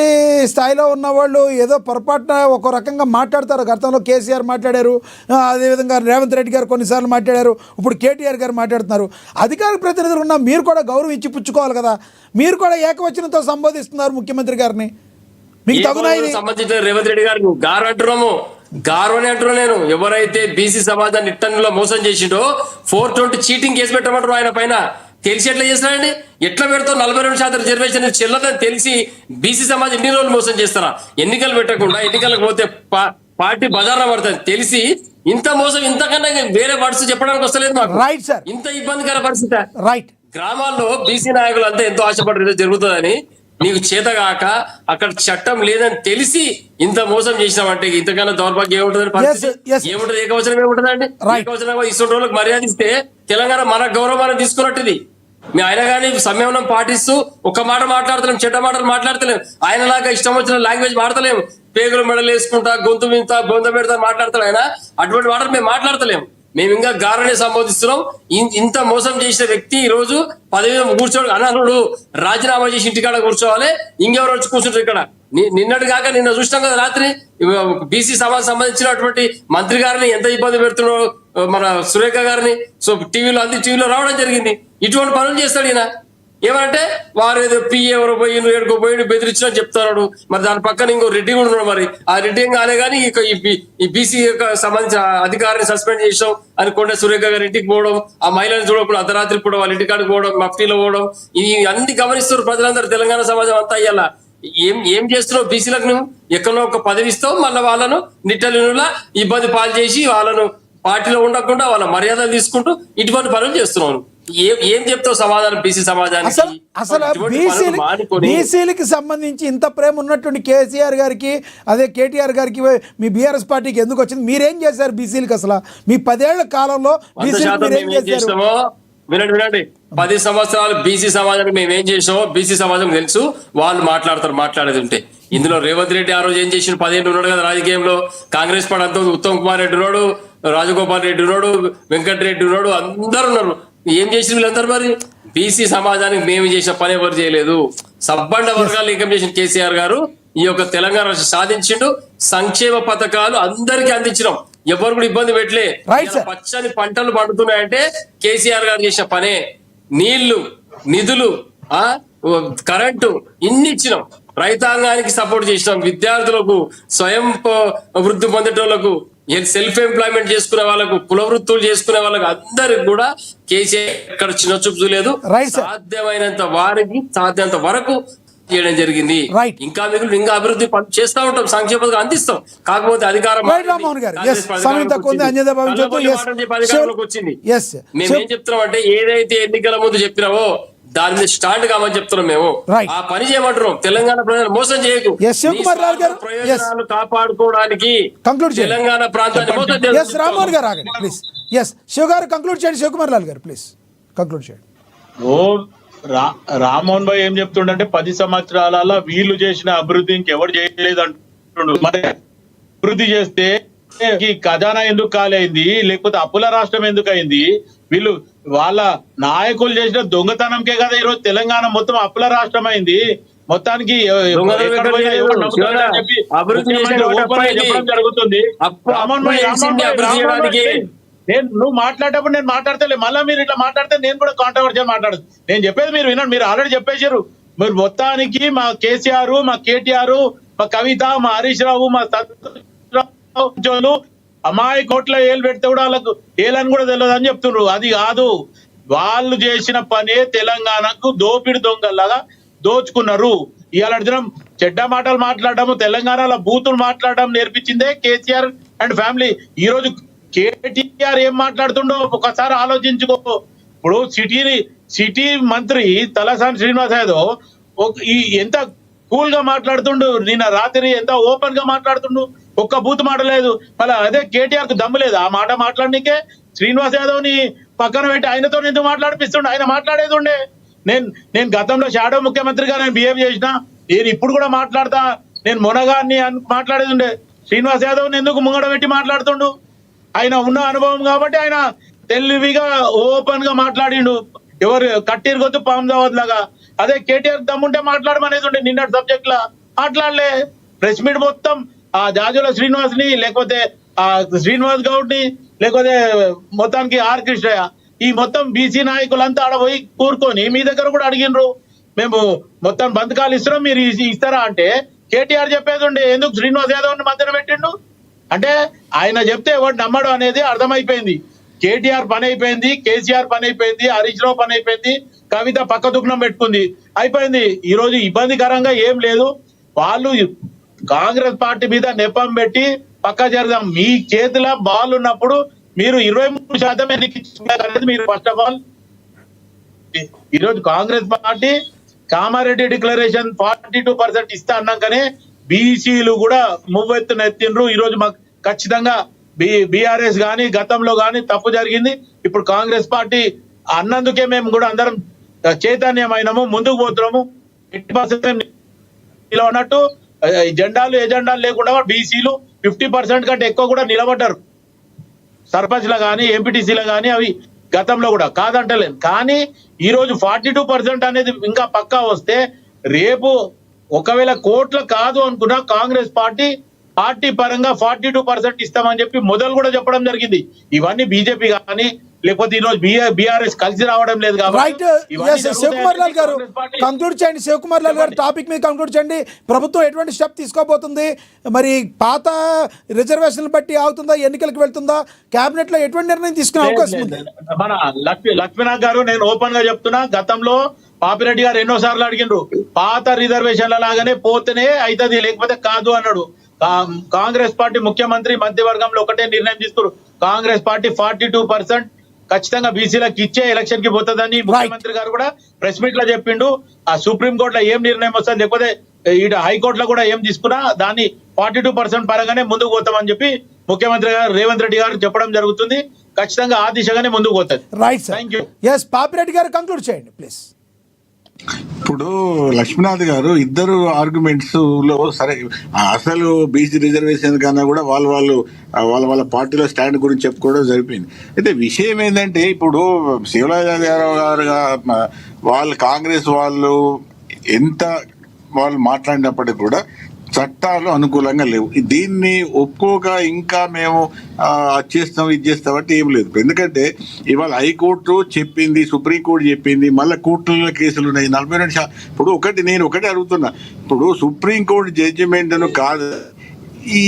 స్థాయిలో ఉన్న వాళ్ళు ఏదో పొరపాటున ఒక రకంగా మాట్లాడతారు. గతంలో కేసీఆర్ మాట్లాడారు, అదేవిధంగా రేవంత్ రెడ్డి గారు కొన్నిసార్లు మాట్లాడారు, ఇప్పుడు కేటీఆర్ గారు మాట్లాడుతున్నారు. అధికార ప్రతినిధులు ఉన్న మీరు కూడా గౌరవం ఇచ్చి పుచ్చుకోవాలి కదా. మీరు కూడా ఏకవచనంతో సంబోధిస్తున్నారు ముఖ్యమంత్రి గారిని. మీకు తగునా ఇది? సంబంధించిన రేవంత్ రెడ్డి గారు గారు అంటున్నాము, గారు అని అంటున్నా నేను. ఎవరైతే బీసీ సమాజాన్ని ఇట్టన్లో మోసం చేసిండో 420 చీటింగ్ కేసు పెట్టమంటారు ఆయన పైన. తెలిసి ఎట్లా చేస్తారండి? ఎట్లా పెడతావు? 42% రిజర్వేషన్ చెల్లదని తెలిసి బీసీ సమాజం ఎన్ని రోజులు మోసం చేస్తారా? ఎన్నికలు పెట్టకుండా ఎన్నికలకు పోతే పార్టీ బజార్లో పడుతుంది తెలిసి ఇంత మోసం, ఇంతకన్నా వేరే వర్డ్స్ చెప్పడానికి వస్తలేదు మాకు. రైట్ సార్, ఇంత ఇబ్బందికర పరిస్థితి. రైట్. గ్రామాల్లో బీసీ నాయకులు అంతా ఎంతో ఆశపడ్డారు జరుగుతుందని. నీకు చేతగాక అక్కడ చట్టం లేదని తెలిసి ఇంత మోసం చేసినామంటే ఇంతకన్నా దౌర్భాగ్యం ఏముంటుంది? ఏముంటది? ఏకవచనం ఏముంటదండి? ఏకవచనం ఇస్తున్న రోజులకు మర్యాద ఇస్తే తెలంగాణ మన గౌరవాన్ని తీసుకున్నట్టుది. మీ ఆయన కానీ సంయమనం పాటిస్తూ ఒక్క మాట మాట్లాడతలేం, చెడ్డ మాటలు మాట్లాడతలేం. ఆయనలాగా ఇష్టం వచ్చిన లాంగ్వేజ్ వాడతలేము. పేగులు మెడలు వేసుకుంటా, గొంతు మింత బొంద పెడతా మాట్లాడతాడు ఆయన. అటువంటి మాటలు మేము మాట్లాడతలేము. మేము ఇంకా గారనే సంబోధిస్తున్నాం. ఇంత మోసం చేసిన వ్యక్తి ఈ రోజు పదవి కూర్చోడు అనర్హుడు. రాజీనామా చేసి ఇంటికాడ కూర్చోవాలి. ఇంకెవరు వచ్చి కూర్చుంటారు ఇక్కడ? నిన్నటి కాక నిన్న చూసినాం కదా రాత్రి బీసీ సమాజం సంబంధించినటువంటి మంత్రి గారిని ఎంత ఇబ్బంది పెడుతున్నారో మన సురేఖ గారిని. సో టీవీలో రావడం జరిగింది. ఇటువంటి పనులు చేస్తాడు ఈయన. ఏమంటే వారు ఏదో పిఏ ఎవరో పోయి ఏడుకో పోయి బెదిరించినా చెప్తాడు. మరి దాని పక్కన ఇంకో రెడ్డి కూడా ఉన్నాడు. మరి ఆ రెడ్డి ఏం కాలే కానీ ఈ బీసీ సంబంధించిన అధికారిని సస్పెండ్ చేసాం అని కొండ సురేఖ గారి ఇంటికి పోవడం, ఆ మహిళను చూడకుండా అర్ధరాత్రి కూడా వాళ్ళ ఇంటికాడికి పోవడం, మఫ్టీలో పోవడం, ఇది అన్ని గమనిస్తారు ప్రజలందరూ. తెలంగాణ సమాజం అంతా అయ్యాల ఏం చేస్తున్నావు? బీసీలకు నువ్వు ఎక్కడో ఒక పదవి ఇస్తావు, మళ్ళీ వాళ్ళను నిట్టలినులా ఇబ్బంది పాలు చేసి వాళ్ళను పార్టీలో ఉండకుండా వాళ్ళ మర్యాదలు తీసుకుంటూ ఇటువంటి పనులు చేస్తున్నావు. ఏం చెప్తావు సమాధానం బీసీ సమాజానికి? అసలు బీసీలకి సంబంధించి ఇంత ప్రేమ ఉన్నటువంటి కేసీఆర్ గారికి, అదే కేటీఆర్ గారికి, మీ బీఆర్ఎస్ పార్టీకి ఎందుకు వచ్చింది? మీరేం చేశారు బీసీలకి? అసలు మీ 10 ఏళ్ల కాలంలో వినండి 10 సంవత్సరాలు బీసీ సమాజానికి మేము ఏం చేసామో బీసీ సమాజం తెలుసు. వాళ్ళు మాట్లాడేది ఉంటే ఇందులో రేవంత్ రెడ్డి ఆ రోజు ఏం చేసిన 10 ఏళ్ళు ఉన్నాడు కదా రాజకీయంలో. కాంగ్రెస్ పార్టీ అంతా ఉత్తమ్ కుమార్ రెడ్డి ఉన్నాడు, రాజగోపాల్ రెడ్డి ఉన్నాడు, వెంకటరెడ్డి ఉన్నాడు, అందరు ఉన్నారు. ఏం చేసిన వీళ్ళందరూ? మరి బీసీ సమాజానికి మేము చేసిన పని ఎవరు చేయలేదు. సబ్బండ వర్గాలు ఏకం చేసిన కేసీఆర్ గారు ఈ యొక్క తెలంగాణ సాధించిండు. సంక్షేమ పథకాలు అందరికీ అందించడం, ఎవరు కూడా ఇబ్బంది పెట్టలే. పచ్చని పంటలు పండుతున్నాయంటే కేసీఆర్ గారు చేసిన పనే. నీళ్లు, నిధులు, కరెంటు ఇన్ని ఇచ్చినాం. రైతాంగానికి సపోర్ట్ చేసినాం. విద్యార్థులకు, స్వయం వృద్ధి పొందేటోళ్లకు సెల్ఫ్ ఎంప్లాయ్మెంట్ చేసుకునే వాళ్ళకు, కుల వృత్తులు చేసుకునే వాళ్ళకు అందరికి కూడా కేసీఆర్ ఎక్కడ చిన్న చూపు లేదు. Right, sir. సాధ్యమైనంత వారికి సాధ్యమైనంత వరకు చేయడం జరిగింది. Right. ఇంకా మిగులు ఇంకా అభివృద్ధి పనులు చేస్తా ఉంటాం, సంక్షేమ పథకం అందిస్తాం. కాకపోతే అధికారం Right, రామ్మోహన్ గారు. Yes, సమయం తక్కువ ఉంది, అన్యదా భావించొద్దు. Yes. అధికారంలోకి వచ్చింది. Yes. మేమేం చెప్తున్నాం అంటే ఏదైతే ఎన్నికల ముందు చెప్పినావో దాని మీద స్టాండ్ కామని చెప్తున్నాం మేము. Right. ఆ పని చేయమంటున్నాం. తెలంగాణ ప్రజలు మోసం చేయకు. Yes, శివకుమార్ లాల్ గారు. నీ స్వార్థ ప్రయోజనాలు కాపాడుకోవడానికి Conclude చేయండి. తెలంగాణ ప్రాంతాన్ని మోసం ఎస్ రామ్మోహన్ గారు ఆగండి ప్లీజ్. ఎస్ శివ గారు కంక్లూడ్ చేయండి. శివకుమార్ లాల్ గారు ప్లీజ్ కంక్లూడ్ చేయండి. ఓ రామ్మోహన్ భాయ్ ఏం చెప్తుండంటే 10 సంవత్సరాల వీళ్ళు చేసిన అభివృద్ధి ఇంకెవరు చేయలేదు అంటుండు. మరి అభివృద్ధి చేస్తే ఈ ఖజానా ఎందుకు కాలైంది, లేకపోతే అప్పుల రాష్ట్రం ఎందుకు అయింది? వీళ్ళు వాళ్ళ నాయకులు చేసిన దొంగతనంకే కదా ఈరోజు తెలంగాణ మొత్తం అప్పుల రాష్ట్రం అయింది. మొత్తానికి ఎక్కడ పోయినా ఎవరు నమ్ముతారని చెప్పి ముఖ్యమంత్రి ఓపెన్ గా చెప్పడం జరుగుతుంది. రామ్మోహన్ భాయ్, నువ్వు మాట్లాడేటప్పుడు నేను మాట్లాడతలే, మళ్ళీ మీరు ఇట్లా మాట్లాడితే నేను కూడా కాంట్రవర్షియల్ మాట్లాడదు. నేను చెప్పేది మీరు వినండి. మీరు ఆల్రెడీ చెప్పేశారు. మీరు మొత్తానికి మా కేసీఆర్, మా కేటీఆర్, మా కవిత, మా హరీష్ రావు, మా అమ్మాయి కోట్ల ఏళ్ళు పెడితే కూడా వాళ్ళకు ఏలని కూడా తెలియదు అని చెప్తున్నారు. అది కాదు, వాళ్ళు చేసిన పనే తెలంగాణకు దోపిడి దొంగల్లాగా దోచుకున్నారు. ఇవాళ దినం చెడ్డ మాటలు మాట్లాడడం, తెలంగాణలో బూతులు మాట్లాడడం నేర్పించిందే కేసీఆర్ అండ్ ఫ్యామిలీ. ఈ రోజు కేటీఆర్ ఏం మాట్లాడుతుండో ఒకసారి ఆలోచించుకో. ఇప్పుడు సిటీ మంత్రి తలసాని శ్రీనివాస్ యాదవ్ ఎంత కూల్ గా మాట్లాడుతుండు, నిన్న రాత్రి ఎంత ఓపెన్ గా మాట్లాడుతుండు, ఒక్క బూత్ మాట లేదు. మళ్ళీ అదే కేటీఆర్ కు దమ్ము లేదు ఆ మాట మాట్లాడనికే. శ్రీనివాస్ యాదవ్ ని పక్కన పెట్టి ఆయనతో ఎందుకు మాట్లాడిపిస్తుండే? ఆయన మాట్లాడేది ఉండే. నేను గతంలో షాడో ముఖ్యమంత్రిగా నేను బిహేవ్ చేసిన, నేను ఇప్పుడు కూడా మాట్లాడతా, నేను మొనగాన్ని మాట్లాడేది ఉండే. శ్రీనివాస్ యాదవ్ ఎందుకు ముంగడ పెట్టి మాట్లాడుతుండు? ఆయన ఉన్న అనుభవం కాబట్టి ఆయన తెలివిగా ఓపెన్ గా మాట్లాడిండు. ఎవరు కట్టిరుగొద్దు పాందావద్ లాగా. అదే కేటీఆర్ దమ్ముంటే మాట్లాడమనేది ఉండే. నిన్నటి సబ్జెక్ట్ లా మాట్లాడలే. ప్రెస్ మీట్ మొత్తం ఆ జాజుల శ్రీనివాస్ ని, లేకపోతే ఆ శ్రీనివాస్ గౌడ్ ని, లేకపోతే మొత్తానికి ఆర్ కృష్ణయ్య, ఈ మొత్తం బీసీ నాయకులంతా ఆడ పోయి కూరుకొని మీ దగ్గర కూడా అడిగినరు, మేము మొత్తం బంధకాలు ఇస్తున్నాం మీరు ఇస్తారా అంటే కేటీఆర్ చెప్పేది ఉండే. ఎందుకు శ్రీనివాస్ యాదవ్ ని మధ్యన పెట్టిండు అంటే ఆయన చెప్తే ఎవరు నమ్మడు అనేది అర్థమైపోయింది. కేటీఆర్ పని అయిపోయింది, కేసీఆర్ పని అయిపోయింది, హరీష్ రావు పని అయిపోయింది, కవిత పక్క దుఃఖం పెట్టుకుంది, అయిపోయింది. ఈ రోజు ఇబ్బందికరంగా ఏం లేదు. వాళ్ళు కాంగ్రెస్ పార్టీ మీద నెపం పెట్టి పక్క జరగదాం. మీ చేతిలో బాల్ ఉన్నప్పుడు మీరు 23% ఎన్నికనేది మీరు ఫస్ట్ ఆఫ్ ఆల్. ఈరోజు కాంగ్రెస్ పార్టీ కామారెడ్డి డిక్లరేషన్ 42% ఇస్తా అన్నాకనే బీసీలు కూడా మువ్వెత్తున ఎత్తిండ్రు. ఈ రోజు మాకు ఖచ్చితంగా బీఆర్ఎస్ గాని గతంలో గాని తప్పు జరిగింది. ఇప్పుడు కాంగ్రెస్ పార్టీ అన్నందుకే మేము కూడా అందరం చైతన్యమైనము, ముందుకు పోతున్నాము. 80% అన్నట్టు జెండాలు ఎజెండాలు లేకుండా బీసీలు 50% కంటే ఎక్కువ కూడా నిలబడ్డారు. సర్పంచ్లు గాని ఎంపీటీసీలు గాని అవి గతంలో కూడా కాదంటలేను. కానీ ఈ రోజు 42% అనేది ఇంకా పక్కా వస్తే రేపు ఒకవేళ కోట్ల కాదు అనుకున్నా కాంగ్రెస్ పార్టీ పరంగా 42% ఇస్తామని చెప్పి మొదలు కూడా చెప్పడం జరిగింది. ఇవన్నీ బీజేపీ కానీ లేకపోతే ఈ రోజు బీఆర్ఎస్ కలిసి రావడం లేదు రైట్. శివకుమార్ లాల్ గారు కంక్లూడ్ చేయండి. శివకుమార్ లాల్ గారు టాపిక్ మీద కంక్లూడ్ చేయండి. ప్రభుత్వం ఎటువంటి స్టెప్ తీసుకోబోతుంది? మరి పాత రిజర్వేషన్లు బట్టి ఆగుతుందా, ఎన్నికలకు వెళ్తుందా, కేబినెట్ లో ఎటువంటి నిర్ణయం తీసుకునే అవకాశం ఉంది? మన లక్ష్మీనాథ్ గారు నేను ఓపెన్ గా చెప్తున్నా, గతంలో పాపిరెడ్డి గారు ఎన్నోసార్లు అడిగిండ్రు, పాత రిజర్వేషన్ల లాగానే పోతేనే అవుతుంది లేకపోతే కాదు అన్నాడు. కాంగ్రెస్ పార్టీ ముఖ్యమంత్రి మధ్యవర్గంలో ఒకటే నిర్ణయం తీసుకున్నారు. కాంగ్రెస్ పార్టీ 42% ఖచ్చితంగా బీసీలకు ఇచ్చే ఎలక్షన్ కి పోతుందని ముఖ్యమంత్రి గారు కూడా ప్రెస్ మీట్ లో చెప్పిండు. ఆ సుప్రీం కోర్టులో ఏం నిర్ణయం వస్తుంది, లేకపోతే ఈడ హైకోర్టులో కూడా ఏం తీసుకున్నా దాన్ని 42% పరంగానే ముందుకు పోతామని చెప్పి ముఖ్యమంత్రి గారు రేవంత్ రెడ్డి గారు చెప్పడం జరుగుతుంది. ఖచ్చితంగా ఆ దిశగానే ముందుకు పోతుంది. Right, thank you. S Papireddy గారు కంక్లూడ్ చేయండి ప్లీజ్. ఇప్పుడు లక్ష్మీనాథ్ గారు ఇద్దరు ఆర్గ్యుమెంట్స్ లో సరే, అసలు బీసీ రిజర్వేషన్ కన్నా కూడా వాళ్ళ పార్టీలో స్టాండ్ గురించి చెప్పుకోవడం జరిపింది. అయితే విషయం ఏంటంటే ఇప్పుడు శివరాజారావు గారు వాళ్ళు కాంగ్రెస్ వాళ్ళు ఎంత వాళ్ళు మాట్లాడినప్పటికీ కూడా చట్టాలు అనుకూలంగా లేవు. దీన్ని ఒప్పుకోక ఇంకా మేము చేస్తాం ఇది చేస్తాం అంటే ఏం లేదు. ఎందుకంటే ఇవాళ హైకోర్టు చెప్పింది, సుప్రీంకోర్టు చెప్పింది, మళ్ళీ కోర్టుల్లో కేసులు ఉన్నాయి 42. ఇప్పుడు నేను ఒకటే అడుగుతున్నా, ఇప్పుడు సుప్రీంకోర్టు జడ్జిమెంట్ కాదు ఈ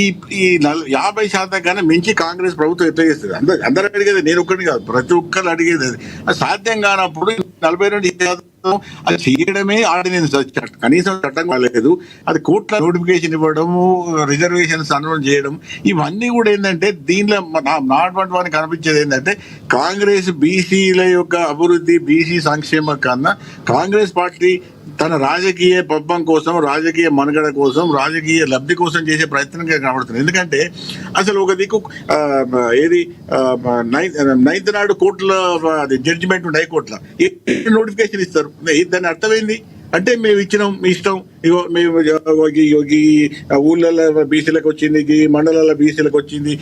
50% కన్నా మించి కాంగ్రెస్ ప్రభుత్వం ఎట్లా చేస్తుంది? అందరూ అడిగేది, నేను ఒక్కడిని కాదు, ప్రతి ఒక్కరు అడిగేది అది సాధ్యం కానప్పుడు 42% అది చేయడమే ఆర్డినెన్స్, కనీసం చట్టం కాలేదు. అది కోర్టుల నోటిఫికేషన్ ఇవ్వడము, రిజర్వేషన్స్ అనౌన్స్ చేయడం, ఇవన్నీ కూడా ఏంటంటే దీనిలో నాట్ కనిపించేది ఏంటంటే కాంగ్రెస్ బీసీల యొక్క అభివృద్ధి, బీసీ సంక్షేమం కన్నా కాంగ్రెస్ పార్టీ తన రాజకీయ పబ్బం కోసం, రాజకీయ మనుగడ కోసం, రాజకీయ లబ్ధి కోసం చేసే ప్రయత్నంగా కనబడుతుంది. ఎందుకంటే అసలు ఒక దిక్కు ఏది 9th నాడు కోర్టులో జడ్జిమెంట్ ఉండే హైకోర్టులో నోటిఫికేషన్ ఇస్తారు. దాని అర్థమైంది అంటే మేము ఇచ్చినాం, మీ ఇష్టం, ఇగో మేము ఈ ఊళ్ళల్లో బీసీలకు వచ్చింది, ఈ మండలాల్లో బీసీలకు వచ్చింది,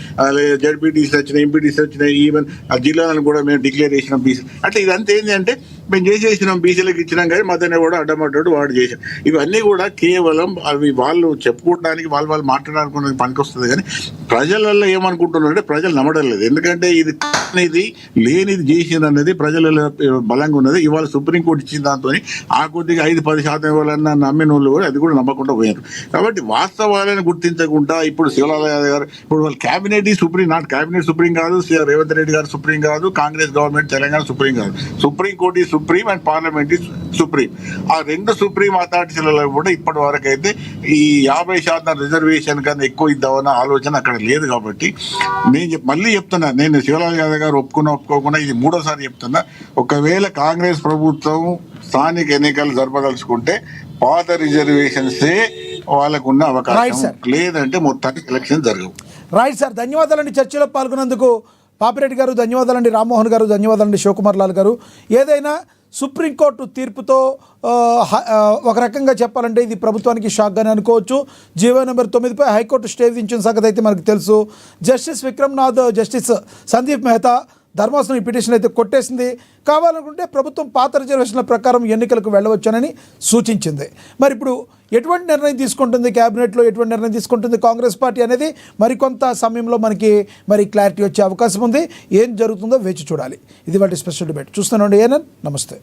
జడ్పీటీసీ వచ్చినాయి, ఎంపీటీసీ వచ్చినాయి, ఈవెన్ ఆ జిల్లాలను కూడా మేము డిక్లేర్ చేసినాం బీసీ. అంటే ఇదంతా ఏంటి అంటే మేము చేసేసినాం, బీసీలకు ఇచ్చినాం, కానీ మధ్యన కూడా అడ్డమడ్డాడు వాడు చేసాం. ఇవన్నీ కూడా కేవలం అవి వాళ్ళు చెప్పుకోవడానికి, వాళ్ళు మాట్లాడడానికి పనికి వస్తుంది. కానీ ప్రజలలో ఏమనుకుంటున్నారంటే ప్రజలు నమ్మడం లేదు. ఎందుకంటే ఇది లేనిది చేసింది అనేది ప్రజలలో బలంగా ఉన్నది. ఇవాళ సుప్రీంకోర్టు ఇచ్చిన దాంతో ఆ కొద్దిగా 5-10% ఇవ్వాలన్నా నమ్మిన వాళ్ళు కూడా అది కూడా నమ్మకుండా పోయారు. కాబట్టి వాస్తవాలను గుర్తించకుండా ఇప్పుడు శివలాల్ గారు, ఇప్పుడు వాళ్ళ cabinet supreme, not cabinet supreme కాదు, రేవంత్ రెడ్డి గారు సుప్రీం కాదు, కాంగ్రెస్ గవర్నమెంట్ తెలంగాణ సుప్రీం కాదు, సుప్రీంకోర్టు ఈ సుప్రీం అండ్ పార్లమెంట్ ఈ సుప్రీం. ఆ రెండు సుప్రీం అథారిటీలలో కూడా ఇప్పటి వరకు అయితే ఈ 50% రిజర్వేషన్ కన్నా ఎక్కువ ఇద్దామన్న ఆలోచన అక్కడ లేదు. కాబట్టి నేను మళ్ళీ చెప్తున్నా, నేను శివలాల్ యాదవ్ గారు ఒప్పుకోకుండా ఇది 3వ సారి చెప్తున్నా, ఒకవేళ కాంగ్రెస్ ప్రభుత్వం స్థానిక ఎన్నికలు జరపదలుచుకుంటే పాత రిజర్వేషన్సే వాళ్ళకున్న అవకాశం, లేదంటే మొత్తానికి ఎలక్షన్ జరగవు. రైట్ సార్, ధన్యవాదాలండి చర్చలో పాల్గొన్నందుకు. పాపిరెడ్డి గారు ధన్యవాదాలండి, రామ్మోహన్ గారు ధన్యవాదాలండి, శివకుమార్ లాల్ గారు. ఏదైనా సుప్రీంకోర్టు తీర్పుతో ఒక రకంగా చెప్పాలంటే ఇది ప్రభుత్వానికి షాక్గానే అనుకోవచ్చు. జీవో నెంబర్ 9పై హైకోర్టు స్టే విధించిన సంగతి అయితే మనకు తెలుసు. జస్టిస్ విక్రమ్నాథ్, జస్టిస్ సందీప్ మెహతా ధర్మాసనం ఈ పిటిషన్ అయితే కొట్టేసింది. కావాలనుకుంటే ప్రభుత్వం పాత రిజర్వేషన్ల ప్రకారం ఎన్నికలకు వెళ్ళవచ్చునని సూచించింది. మరి ఇప్పుడు ఎటువంటి నిర్ణయం తీసుకుంటుంది క్యాబినెట్లో, ఎటువంటి నిర్ణయం తీసుకుంటుంది కాంగ్రెస్ పార్టీ అనేది మరికొంత సమయంలో మనకి క్లారిటీ వచ్చే అవకాశం ఉంది. ఏం జరుగుతుందో వేచి చూడాలి. ఇది వాటి స్పెషల్ డిబేట్. చూస్తున్నాండి ఏఎన్ఎన్. నమస్తే.